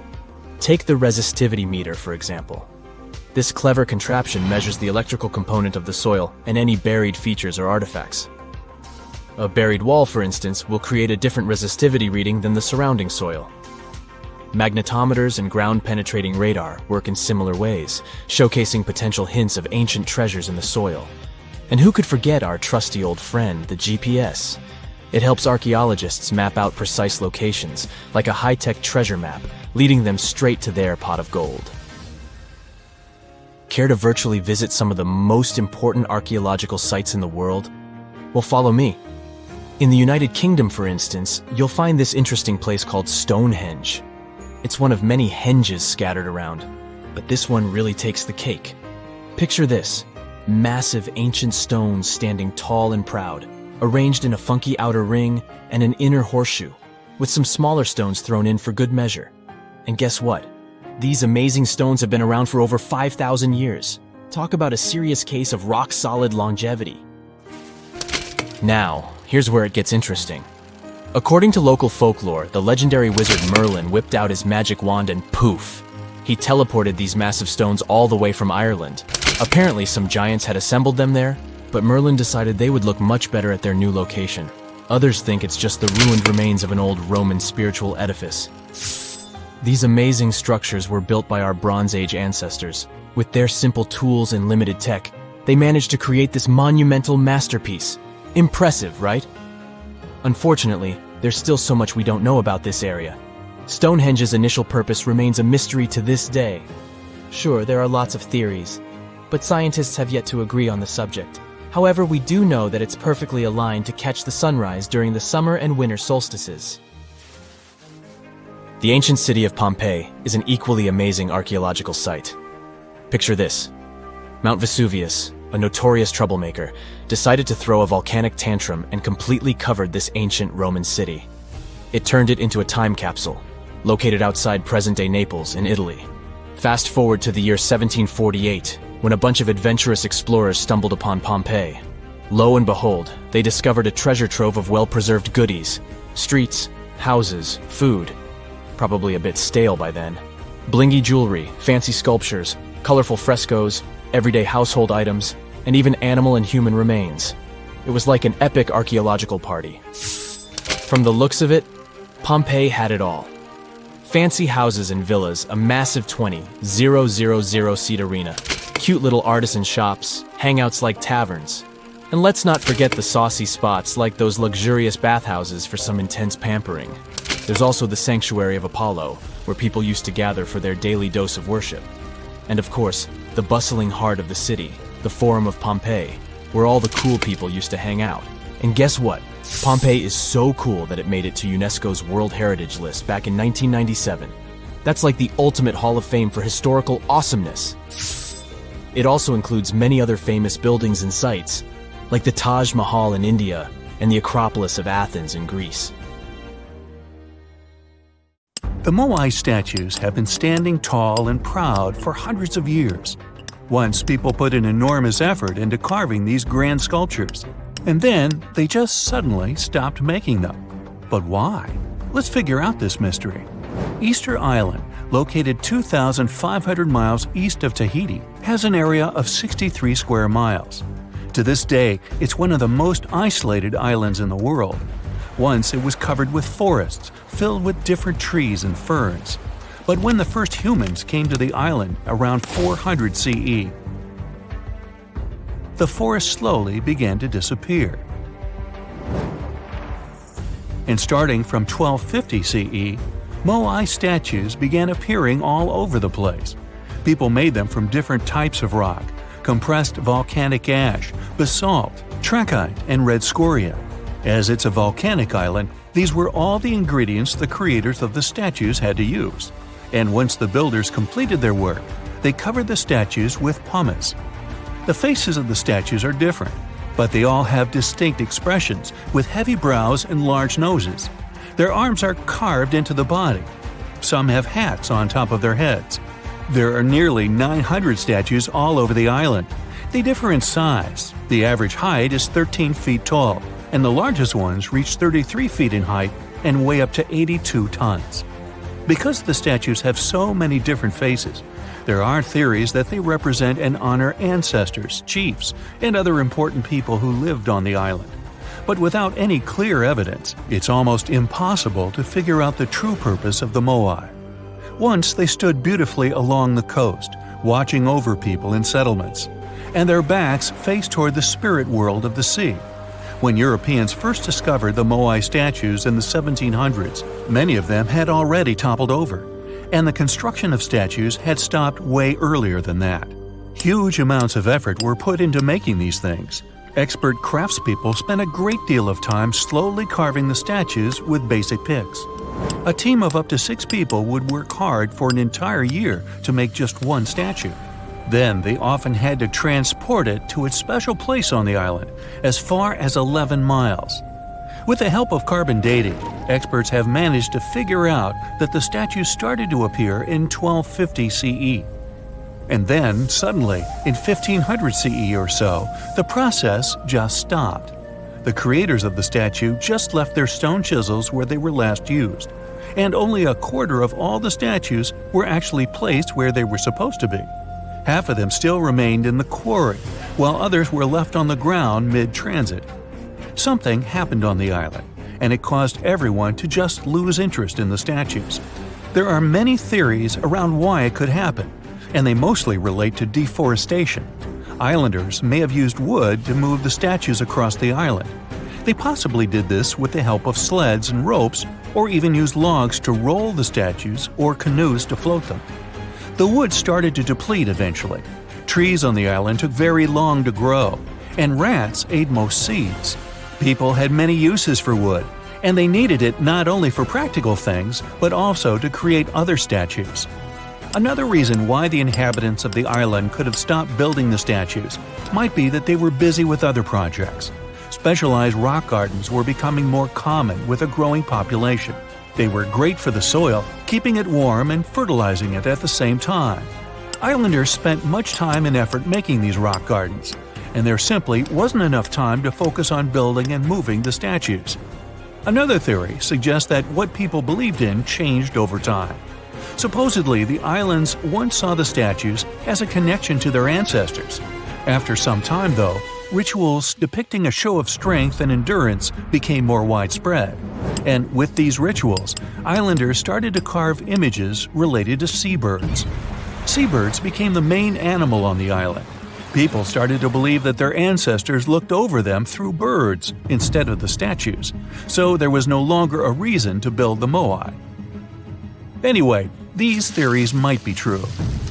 Take the resistivity meter, for example. This clever contraption measures the electrical component of the soil and any buried features or artifacts. A buried wall, for instance, will create a different resistivity reading than the surrounding soil. Magnetometers and ground-penetrating radar work in similar ways, showcasing potential hints of ancient treasures in the soil. And who could forget our trusty old friend, the GPS? It helps archaeologists map out precise locations, like a high-tech treasure map, leading them straight to their pot of gold. Care to virtually visit some of the most important archaeological sites in the world? Well, follow me. In the United Kingdom, for instance, you'll find this interesting place called Stonehenge. It's one of many henges scattered around, but this one really takes the cake. Picture this: massive ancient stones standing tall and proud, arranged in a funky outer ring and an inner horseshoe, with some smaller stones thrown in for good measure. And guess what? These amazing stones have been around for over 5,000 years. Talk about a serious case of rock-solid longevity. Now, here's where it gets interesting. According to local folklore, the legendary wizard Merlin whipped out his magic wand and poof! He teleported these massive stones all the way from Ireland. Apparently, some giants had assembled them there, but Merlin decided they would look much better at their new location. Others think it's just the ruined remains of an old Roman spiritual edifice. These amazing structures were built by our Bronze Age ancestors. With their simple tools and limited tech, they managed to create this monumental masterpiece. Impressive, right? Unfortunately, there's still so much we don't know about this area. Stonehenge's initial purpose remains a mystery to this day. Sure, there are lots of theories, but scientists have yet to agree on the subject. However, we do know that it's perfectly aligned to catch the sunrise during the summer and winter solstices. The ancient city of Pompeii is an equally amazing archaeological site. Picture this. Mount Vesuvius, a notorious troublemaker, decided to throw a volcanic tantrum and completely covered this ancient Roman city. It turned it into a time capsule, located outside present-day Naples in Italy. Fast forward to the year 1748, when a bunch of adventurous explorers stumbled upon Pompeii. Lo and behold, they discovered a treasure trove of well-preserved goodies: streets, houses, food. Probably a bit stale by then. Blingy jewelry, fancy sculptures, colorful frescoes, everyday household items, and even animal and human remains. It was like an epic archaeological party. From the looks of it, Pompeii had it all. Fancy houses and villas, a massive 20,000-seat arena, cute little artisan shops, hangouts like taverns. And let's not forget the saucy spots like those luxurious bathhouses for some intense pampering. There's also the sanctuary of Apollo, where people used to gather for their daily dose of worship. And of course, the bustling heart of the city, the Forum of Pompeii, where all the cool people used to hang out. And guess what? Pompeii is so cool that it made it to UNESCO's World Heritage List back in 1997. That's like the ultimate Hall of Fame for historical awesomeness. It also includes many other famous buildings and sites, like the Taj Mahal in India and the Acropolis of Athens in Greece. The Moai statues have been standing tall and proud for hundreds of years. Once, people put an enormous effort into carving these grand sculptures, and then they just suddenly stopped making them. But why? Let's figure out this mystery. Easter Island, located 2,500 miles east of Tahiti, has an area of 63 square miles. To this day, it's one of the most isolated islands in the world. Once it was covered with forests, filled with different trees and ferns. But when the first humans came to the island around 400 CE, the forest slowly began to disappear. And starting from 1250 CE, Moai statues began appearing all over the place. People made them from different types of rock: compressed volcanic ash, basalt, trachyte, and red scoria. As it's a volcanic island, these were all the ingredients the creators of the statues had to use. And once the builders completed their work, they covered the statues with pumice. The faces of the statues are different, but they all have distinct expressions with heavy brows and large noses. Their arms are carved into the body. Some have hats on top of their heads. There are nearly 900 statues all over the island. They differ in size. The average height is 13 feet tall, and the largest ones reach 33 feet in height and weigh up to 82 tons. Because the statues have so many different faces, there are theories that they represent and honor ancestors, chiefs, and other important people who lived on the island. But without any clear evidence, it's almost impossible to figure out the true purpose of the Moai. Once they stood beautifully along the coast, watching over people in settlements, and their backs faced toward the spirit world of the sea. When Europeans first discovered the Moai statues in the 1700s, many of them had already toppled over, and the construction of statues had stopped way earlier than that. Huge amounts of effort were put into making these things. Expert craftspeople spent a great deal of time slowly carving the statues with basic picks. A team of up to 6 people would work hard for an entire year to make just one statue. Then they often had to transport it to its special place on the island, as far as 11 miles. With the help of carbon dating, experts have managed to figure out that the statues started to appear in 1250 CE. And then, suddenly, in 1500 CE or so, the process just stopped. The creators of the statue just left their stone chisels where they were last used, and only a quarter of all the statues were actually placed where they were supposed to be. Half of them still remained in the quarry, while others were left on the ground mid-transit. Something happened on the island, and it caused everyone to just lose interest in the statues. There are many theories around why it could happen, and they mostly relate to deforestation. Islanders may have used wood to move the statues across the island. They possibly did this with the help of sleds and ropes, or even used logs to roll the statues or canoes to float them. The wood started to deplete eventually. Trees on the island took very long to grow, and rats ate most seeds. People had many uses for wood, and they needed it not only for practical things, but also to create other statues. Another reason why the inhabitants of the island could have stopped building the statues might be that they were busy with other projects. Specialized rock gardens were becoming more common with a growing population. They were great for the soil, keeping it warm and fertilizing it at the same time. Islanders spent much time and effort making these rock gardens, and there simply wasn't enough time to focus on building and moving the statues. Another theory suggests that what people believed in changed over time. Supposedly, the islands once saw the statues as a connection to their ancestors. After some time, though, rituals depicting a show of strength and endurance became more widespread. And with these rituals, islanders started to carve images related to seabirds. Seabirds became the main animal on the island. People started to believe that their ancestors looked over them through birds instead of the statues, so there was no longer a reason to build the Moai. Anyway, these theories might be true,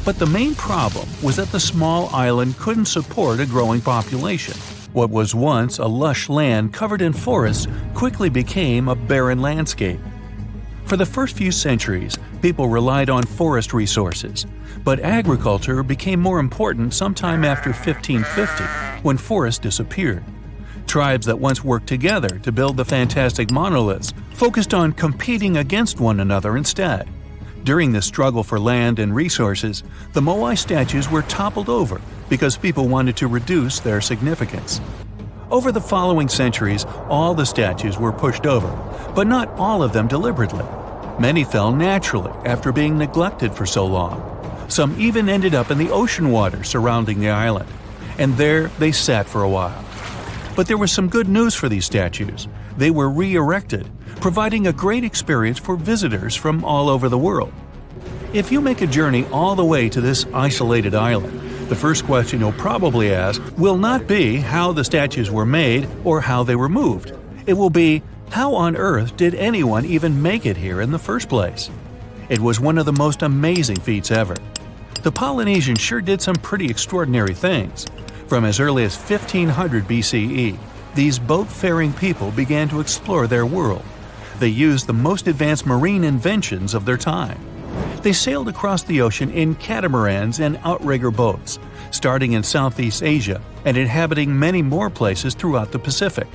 but the main problem was that the small island couldn't support a growing population. What was once a lush land covered in forests quickly became a barren landscape. For the first few centuries, people relied on forest resources, but agriculture became more important sometime after 1550, when forests disappeared. Tribes that once worked together to build the fantastic monoliths focused on competing against one another instead. During this struggle for land and resources, the Moai statues were toppled over because people wanted to reduce their significance. Over the following centuries, all the statues were pushed over, but not all of them deliberately. Many fell naturally after being neglected for so long. Some even ended up in the ocean water surrounding the island, and there they sat for a while. But there was some good news for these statues. They were re-erected, providing a great experience for visitors from all over the world. If you make a journey all the way to this isolated island, The first question you'll probably ask will not be how the statues were made or how they were moved. It will be, how on earth did anyone even make it here in the first place? It was one of the most amazing feats ever. The Polynesians sure did some pretty extraordinary things. From as early as 1500 BCE, these boat-faring people began to explore their world. They used the most advanced marine inventions of their time. They sailed across the ocean in catamarans and outrigger boats, starting in Southeast Asia and inhabiting many more places throughout the Pacific.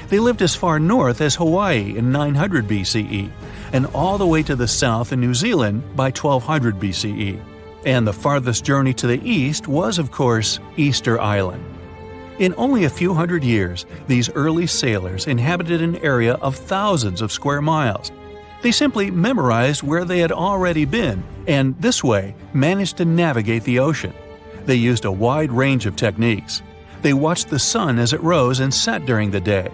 They lived as far north as Hawaii in 900 BCE and all the way to the south in New Zealand by 1200 BCE. And the farthest journey to the east was, of course, Easter Island. In only a few hundred years, these early sailors inhabited an area of thousands of square miles. They simply memorized where they had already been and, this way, managed to navigate the ocean. They used a wide range of techniques. They watched the sun as it rose and set during the day.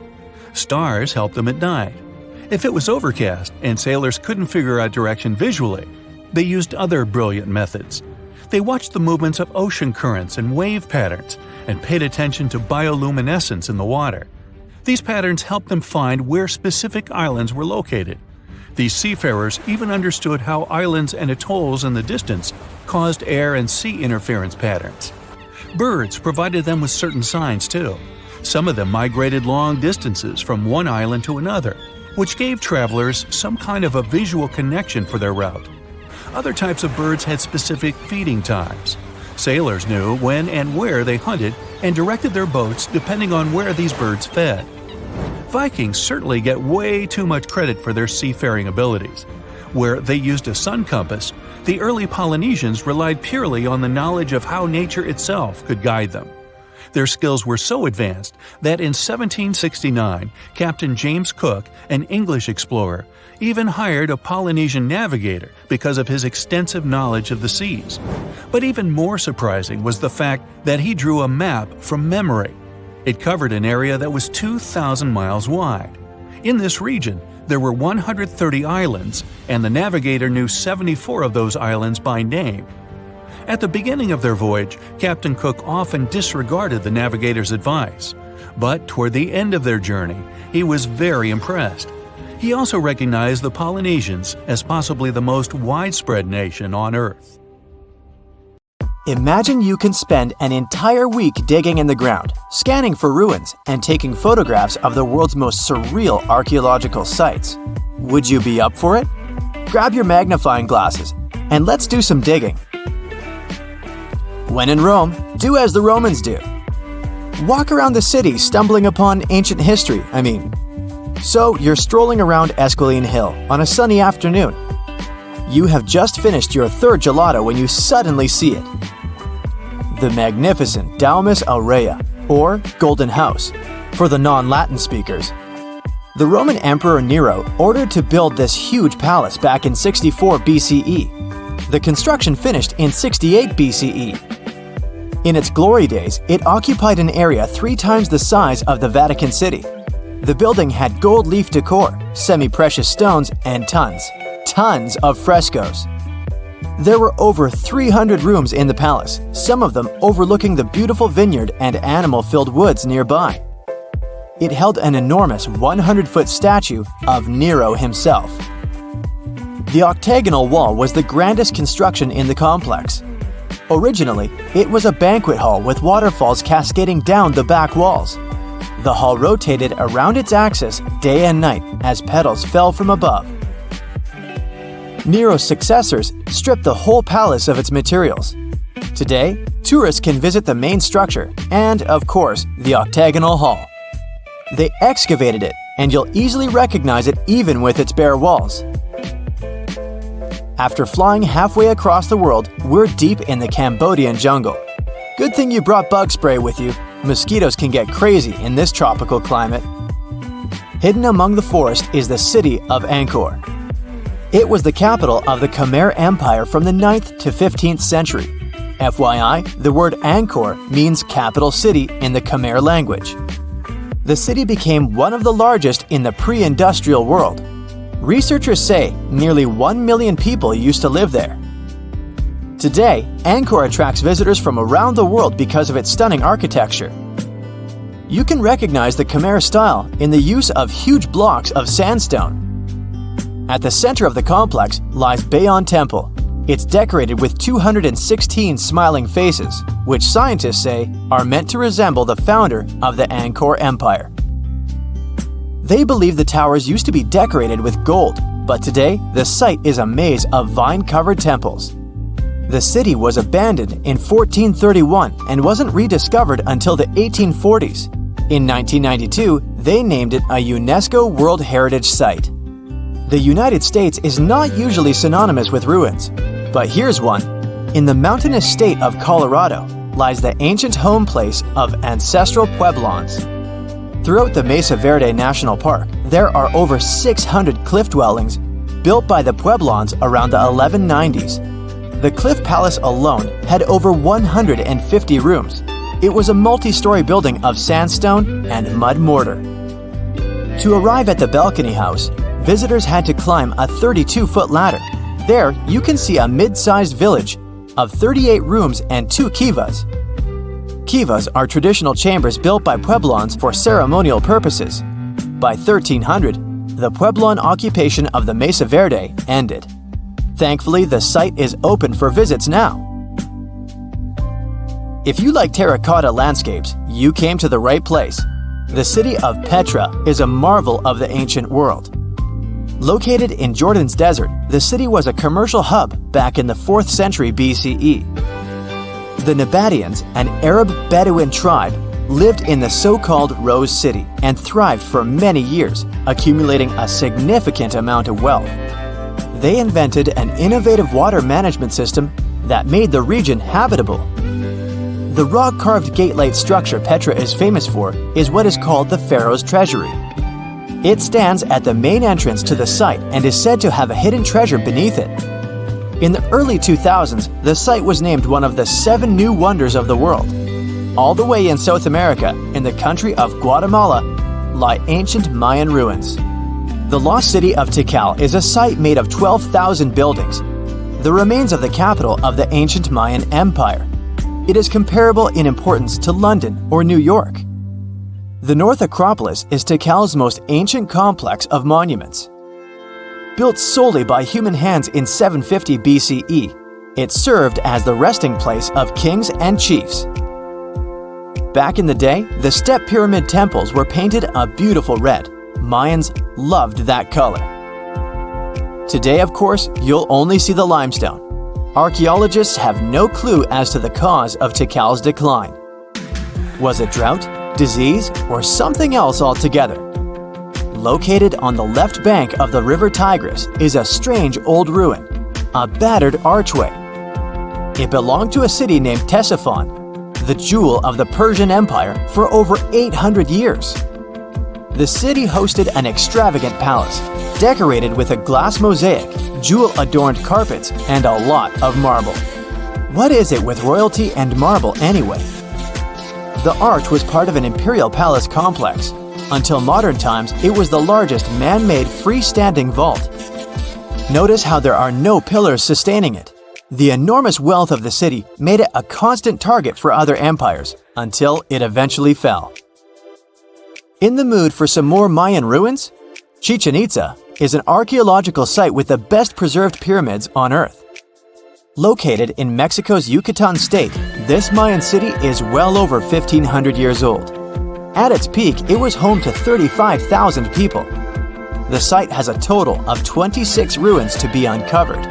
Stars helped them at night. If it was overcast and sailors couldn't figure out direction visually, they used other brilliant methods. They watched the movements of ocean currents and wave patterns and paid attention to bioluminescence in the water. These patterns helped them find where specific islands were located. These seafarers even understood how islands and atolls in the distance caused air and sea interference patterns. Birds provided them with certain signs too. Some of them migrated long distances from one island to another, which gave travelers some kind of a visual connection for their route. Other types of birds had specific feeding times. Sailors knew when and where they hunted and directed their boats depending on where these birds fed. Vikings certainly get way too much credit for their seafaring abilities. Where they used a sun compass, the early Polynesians relied purely on the knowledge of how nature itself could guide them. Their skills were so advanced that in 1769, Captain James Cook, an English explorer, even hired a Polynesian navigator because of his extensive knowledge of the seas. But even more surprising was the fact that he drew a map from memory. It covered an area that was 2,000 miles wide. In this region, there were 130 islands, and the navigator knew 74 of those islands by name. At the beginning of their voyage, Captain Cook often disregarded the navigator's advice. But toward the end of their journey, he was very impressed. He also recognized the Polynesians as possibly the most widespread nation on Earth. Imagine you can spend an entire week digging in the ground, scanning for ruins, and taking photographs of the world's most surreal archaeological sites. Would you be up for it? Grab your magnifying glasses, and let's do some digging. When in Rome, do as the Romans do. Walk around the city stumbling upon ancient history, So you're strolling around Esquiline Hill on a sunny afternoon. You have just finished your third gelato when you suddenly see it. The magnificent Domus Aurea, or Golden House, for the non-Latin speakers. The Roman Emperor Nero ordered to build this huge palace back in 64 BCE. The construction finished in 68 BCE. In its glory days, it occupied an area 3 times the size of the Vatican City. The building had gold leaf decor, semi-precious stones, and tons of frescoes. There were over 300 rooms in the palace, some of them overlooking the beautiful vineyard and animal-filled woods nearby. It held an enormous 100-foot statue of Nero himself. The octagonal wall was the grandest construction in the complex. Originally, it was a banquet hall with waterfalls cascading down the back walls. The hall rotated around its axis day and night as petals fell from above. Nero's successors stripped the whole palace of its materials. Today, tourists can visit the main structure and, of course, the octagonal hall. They excavated it, and you'll easily recognize it even with its bare walls. After flying halfway across the world, we're deep in the Cambodian jungle. Good thing you brought bug spray with you. Mosquitoes can get crazy in this tropical climate. Hidden among the forest is the city of Angkor. It was the capital of the Khmer Empire from the 9th to 15th century. FYI, the word Angkor means capital city in the Khmer language. The city became one of the largest in the pre-industrial world. Researchers say nearly 1 million people used to live there. Today, Angkor attracts visitors from around the world because of its stunning architecture. You can recognize the Khmer style in the use of huge blocks of sandstone. At the center of the complex lies Bayon Temple. It's decorated with 216 smiling faces, which scientists say are meant to resemble the founder of the Angkor Empire. They believe the towers used to be decorated with gold, but today the site is a maze of vine-covered temples. The city was abandoned in 1431 and wasn't rediscovered until the 1840s. In 1992, they named it a UNESCO World Heritage Site. The United States is not usually synonymous with ruins, but here's one. In the mountainous state of Colorado lies the ancient home place of ancestral Pueblans. Throughout the Mesa Verde National Park, there are over 600 cliff dwellings built by the Pueblans around the 1190s. The Cliff Palace alone had over 150 rooms. It was a multi-story building of sandstone and mud mortar. To arrive at the balcony house, visitors had to climb a 32-foot ladder. There, you can see a mid-sized village of 38 rooms and 2 kivas. Kivas are traditional chambers built by Pueblans for ceremonial purposes. By 1300, the Pueblan occupation of the Mesa Verde ended. Thankfully, the site is open for visits now. If you like terracotta landscapes, you came to the right place. The city of Petra is a marvel of the ancient world. Located in Jordan's desert, the city was a commercial hub back in the 4th century BCE. The Nabataeans, an Arab Bedouin tribe, lived in the so-called Rose City and thrived for many years, accumulating a significant amount of wealth. They invented an innovative water management system that made the region habitable. The rock-carved gate-like structure Petra is famous for is what is called the Pharaoh's Treasury. It stands at the main entrance to the site and is said to have a hidden treasure beneath it. In the early 2000s, the site was named one of the 7 new wonders of the world. All the way in South America, in the country of Guatemala, lie ancient Mayan ruins. The lost city of Tikal is a site made of 12,000 buildings, the remains of the capital of the ancient Mayan Empire. It is comparable in importance to London or New York. The North Acropolis is Tikal's most ancient complex of monuments. Built solely by human hands in 750 BCE, it served as the resting place of kings and chiefs. Back in the day, the step pyramid temples were painted a beautiful red. Mayans loved that color. Today, of course, you'll only see the limestone. Archaeologists have no clue as to the cause of Tikal's decline. Was it drought, disease, or something else altogether? Located on the left bank of the river Tigris is a strange old ruin, a battered archway. It belonged to a city named Ctesiphon, the jewel of the Persian Empire, for over 800 years. The city hosted an extravagant palace, decorated with a glass mosaic, jewel-adorned carpets, and a lot of marble. What is it with royalty and marble anyway? The arch was part of an imperial palace complex. Until modern times, it was the largest man-made freestanding vault. Notice how there are no pillars sustaining it. The enormous wealth of the city made it a constant target for other empires, until it eventually fell. In the mood for some more Mayan ruins? Chichen Itza is an archaeological site with the best preserved pyramids on Earth. Located in Mexico's Yucatan state, this Mayan city is well over 1,500 years old. At its peak, it was home to 35,000 people. The site has a total of 26 ruins to be uncovered.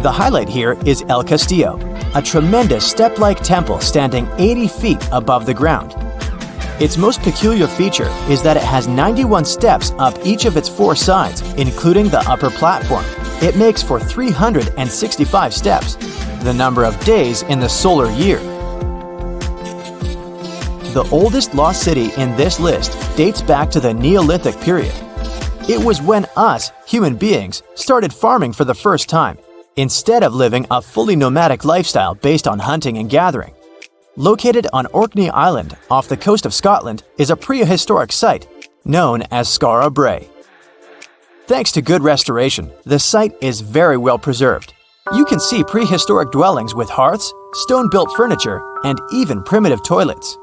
The highlight here is El Castillo, a tremendous step-like temple standing 80 feet above the ground. Its most peculiar feature is that it has 91 steps up each of its 4 sides, including the upper platform. It makes for 365 steps, the number of days in the solar year. The oldest lost city in this list dates back to the Neolithic period. It was when us, human beings, started farming for the first time, instead of living a fully nomadic lifestyle based on hunting and gathering. Located on Orkney Island off the coast of Scotland is a prehistoric site known as Skara Brae. Thanks to good restoration, the site is very well preserved. You can see prehistoric dwellings with hearths, stone-built furniture, and even primitive toilets.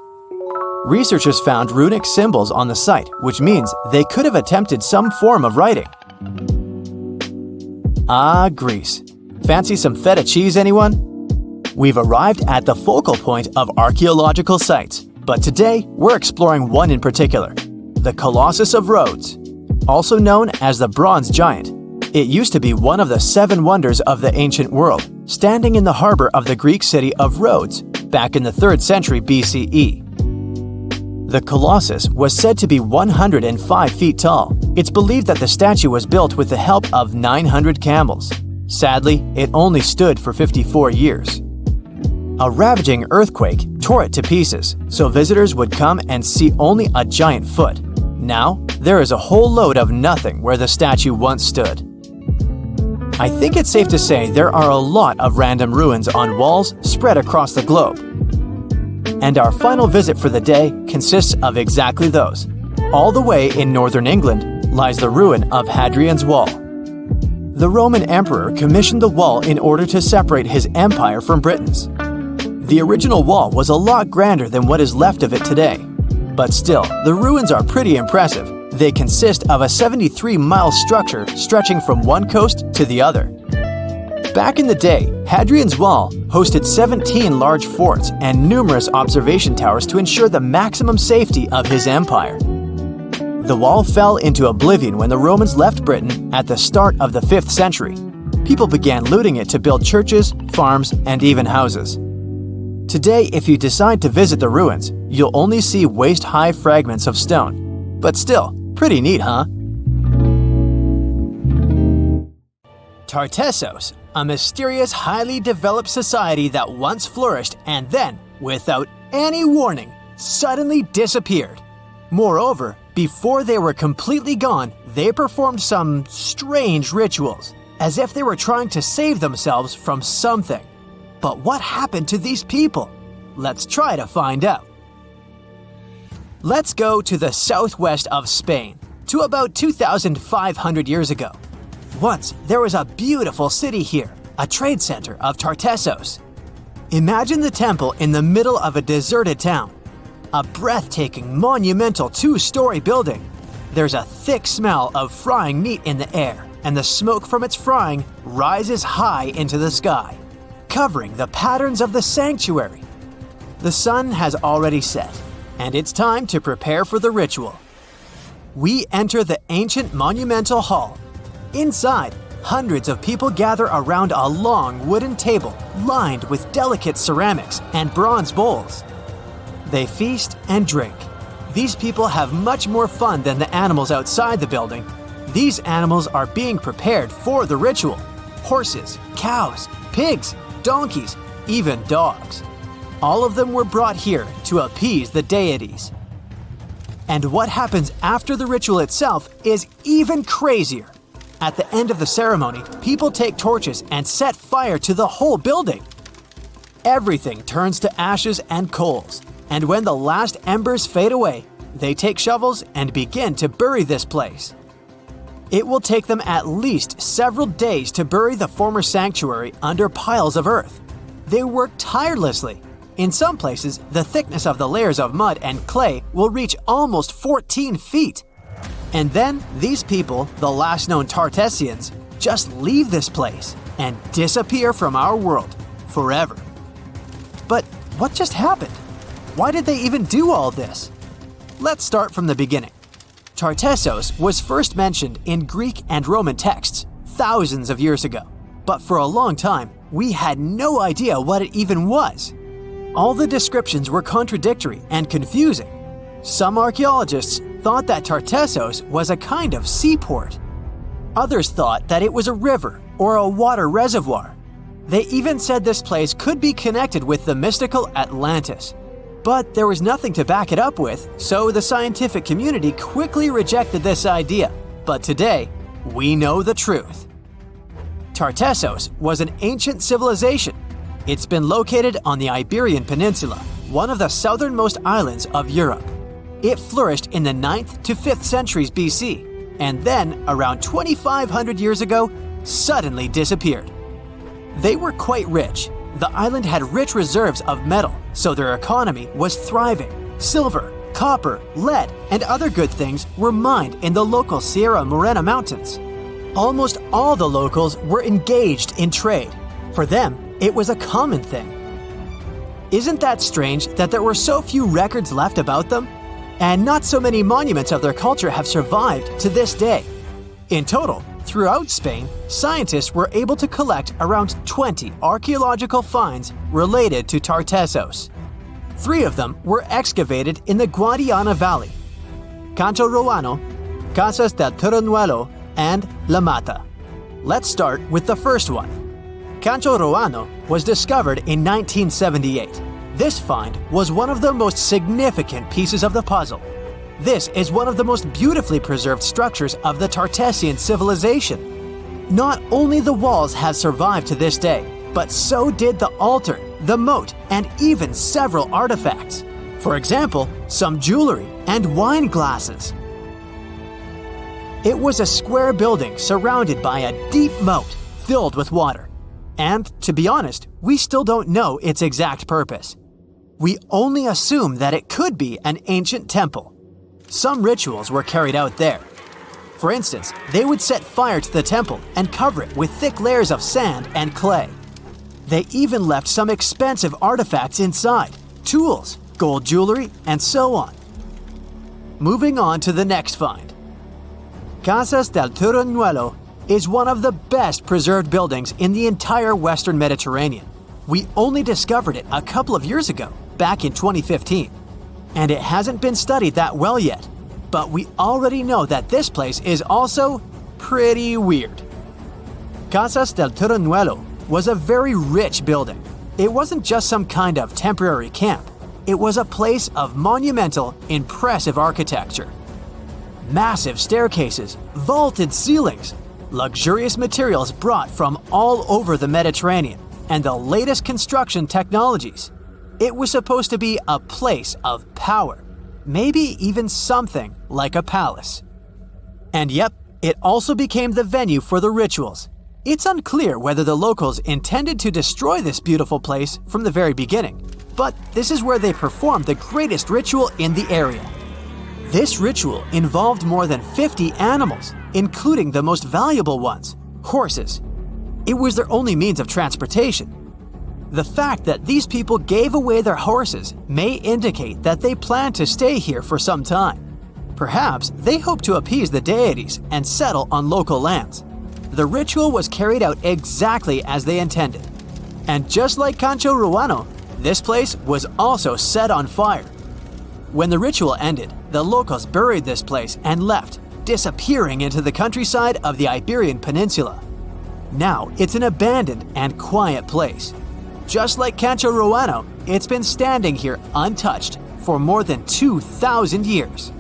Researchers found runic symbols on the site, which means they could have attempted some form of writing. Ah, Greece. Fancy some feta cheese, anyone? We've arrived at the focal point of archaeological sites, but today we're exploring one in particular, the Colossus of Rhodes. Also known as the Bronze Giant, it used to be one of the 7 wonders of the ancient world, standing in the harbor of the Greek city of Rhodes back in the 3rd century BCE. The Colossus was said to be 105 feet tall. It's believed that the statue was built with the help of 900 camels. Sadly, it only stood for 54 years. A ravaging earthquake tore it to pieces, so visitors would come and see only a giant foot. Now, there is a whole load of nothing where the statue once stood. I think it's safe to say there are a lot of random ruins on walls spread across the globe. And our final visit for the day consists of exactly those. All the way in northern England lies the ruin of Hadrian's Wall. The Roman emperor commissioned the wall in order to separate his empire from Britain's. The original wall was a lot grander than what is left of it today. But still, the ruins are pretty impressive. They consist of a 73-mile structure stretching from one coast to the other. Back in the day, Hadrian's Wall hosted 17 large forts and numerous observation towers to ensure the maximum safety of his empire. The wall fell into oblivion when the Romans left Britain at the start of the 5th century. People began looting it to build churches, farms, and even houses. Today, if you decide to visit the ruins, you'll only see waist-high fragments of stone. But still, pretty neat, huh? Tartessos, a mysterious, highly developed society that once flourished and then, without any warning, suddenly disappeared. Moreover, before they were completely gone, they performed some strange rituals, as if they were trying to save themselves from something. But what happened to these people? Let's try to find out. Let's go to the southwest of Spain, to about 2,500 years ago. Once, there was a beautiful city here, a trade center of Tartessos. Imagine the temple in the middle of a deserted town. A breathtaking, monumental 2-story building. There's a thick smell of frying meat in the air, and the smoke from its frying rises high into the sky, covering the patterns of the sanctuary. The sun has already set, and it's time to prepare for the ritual. We enter the ancient monumental hall. Inside, hundreds of people gather around a long wooden table lined with delicate ceramics and bronze bowls. They feast and drink. These people have much more fun than the animals outside the building. These animals are being prepared for the ritual. Horses, cows, pigs, donkeys, even dogs. All of them were brought here to appease the deities. And what happens after the ritual itself is even crazier. At the end of the ceremony, people take torches and set fire to the whole building. Everything turns to ashes and coals, and when the last embers fade away, they take shovels and begin to bury this place. It will take them at least several days to bury the former sanctuary under piles of earth. They work tirelessly. In some places, the thickness of the layers of mud and clay will reach almost 14 feet. And then, these people, the last known Tartessians, just leave this place and disappear from our world forever. But what just happened? Why did they even do all this? Let's start from the beginning. Tartessos was first mentioned in Greek and Roman texts thousands of years ago, but for a long time, we had no idea what it even was. All the descriptions were contradictory and confusing. Some archaeologists thought that Tartessos was a kind of seaport. Others thought that it was a river or a water reservoir. They even said this place could be connected with the mystical Atlantis. But there was nothing to back it up with, so the scientific community quickly rejected this idea. But today, we know the truth. Tartessos was an ancient civilization. It's been located on the Iberian Peninsula, one of the southernmost islands of Europe. It flourished in the 9th to 5th centuries BC, and then, around 2,500 years ago, suddenly disappeared. They were quite rich. The island had rich reserves of metal, so their economy was thriving. Silver, copper, lead, and other good things were mined in the local Sierra Morena Mountains. Almost all the locals were engaged in trade. For them, it was a common thing. Isn't that strange that there were so few records left about them? And not so many monuments of their culture have survived to this day. In total, throughout Spain, scientists were able to collect around 20 archaeological finds related to Tartessos. 3 of them were excavated in the Guadiana Valley: Cancho Ruano, Casas del Turrunuelo, and La Mata. Let's start with the first one. Cancho Ruano was discovered in 1978. This find was one of the most significant pieces of the puzzle. This is one of the most beautifully preserved structures of the Tartessian civilization. Not only the walls have survived to this day, but so did the altar, the moat, and even several artifacts. For example, some jewelry and wine glasses. It was a square building surrounded by a deep moat filled with water. And, to be honest, we still don't know its exact purpose. We only assume that it could be an ancient temple. Some rituals were carried out there. For instance, they would set fire to the temple and cover it with thick layers of sand and clay. They even left some expensive artifacts inside, tools, gold jewelry, and so on. Moving on to the next find. Casas del Turrunuelo is one of the best preserved buildings in the entire Western Mediterranean. We only discovered it a couple of years ago, back in 2015. And it hasn't been studied that well yet. But we already know that this place is also pretty weird. Casas del Turrunuelo was a very rich building. It wasn't just some kind of temporary camp. It was a place of monumental, impressive architecture. Massive staircases, vaulted ceilings, luxurious materials brought from all over the Mediterranean, and the latest construction technologies. It was supposed to be a place of power, maybe even something like a palace. And yep, it also became the venue for the rituals. It's unclear whether the locals intended to destroy this beautiful place from the very beginning, but this is where they performed the greatest ritual in the area. This ritual involved more than 50 animals, including the most valuable ones, horses. It was their only means of transportation. The fact that these people gave away their horses may indicate that they planned to stay here for some time. Perhaps they hoped to appease the deities and settle on local lands. The ritual was carried out exactly as they intended. And just like Cancho Ruano, this place was also set on fire. When the ritual ended, the locals buried this place and left, disappearing into the countryside of the Iberian Peninsula. Now it's an abandoned and quiet place. Just like Cancho Ruano, it's been standing here untouched for more than 2,000 years.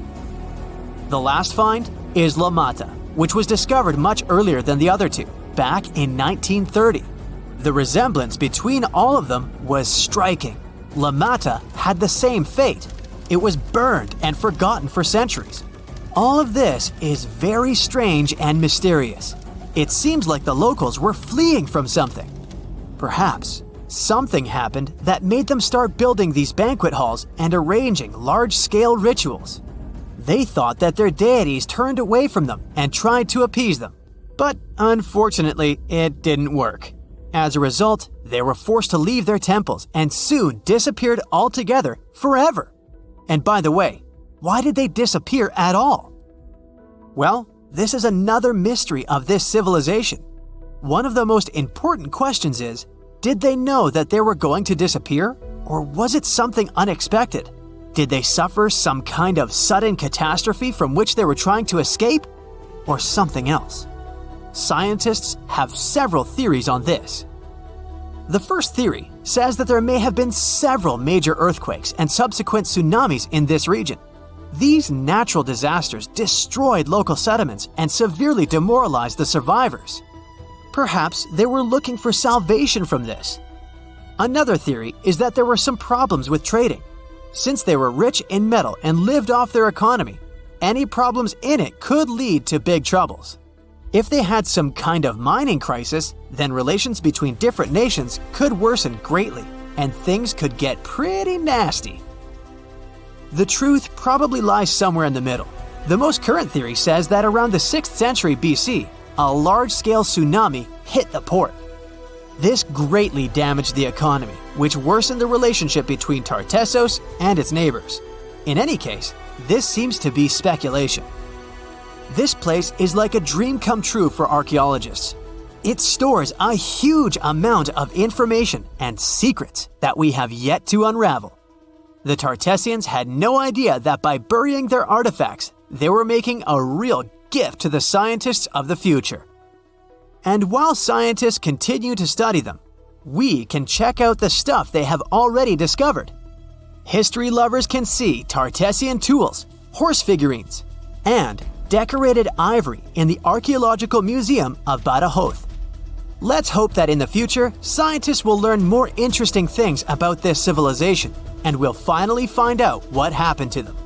The last find is La Mata, which was discovered much earlier than the other two, back in 1930. The resemblance between all of them was striking. La Mata had the same fate. It was burned and forgotten for centuries. All of this is very strange and mysterious. It seems like the locals were fleeing from something. Perhaps something happened that made them start building these banquet halls and arranging large-scale rituals. They thought that their deities turned away from them and tried to appease them. But unfortunately, it didn't work. As a result, they were forced to leave their temples and soon disappeared altogether forever. And by the way, why did they disappear at all? Well, this is another mystery of this civilization. One of the most important questions is, did they know that they were going to disappear? Or was it something unexpected? Did they suffer some kind of sudden catastrophe from which they were trying to escape? Or something else? Scientists have several theories on this. The first theory says that there may have been several major earthquakes and subsequent tsunamis in this region. These natural disasters destroyed local settlements and severely demoralized the survivors. Perhaps they were looking for salvation from this. Another theory is that there were some problems with trading. Since they were rich in metal and lived off their economy, any problems in it could lead to big troubles. If they had some kind of mining crisis, then relations between different nations could worsen greatly, and things could get pretty nasty. The truth probably lies somewhere in the middle. The most current theory says that around the 6th century BC, a large-scale tsunami hit the port. This greatly damaged the economy, which worsened the relationship between Tartessos and its neighbors. In any case, this seems to be speculation. This place is like a dream come true for archaeologists. It stores a huge amount of information and secrets that we have yet to unravel. The Tartessians had no idea that by burying their artifacts, they were making a real gift to the scientists of the future. And while scientists continue to study them, we can check out the stuff they have already discovered. History lovers can see Tartessian tools, horse figurines, and decorated ivory in the Archaeological Museum of Badajoz. Let's hope that in the future, scientists will learn more interesting things about this civilization, and we'll finally find out what happened to them.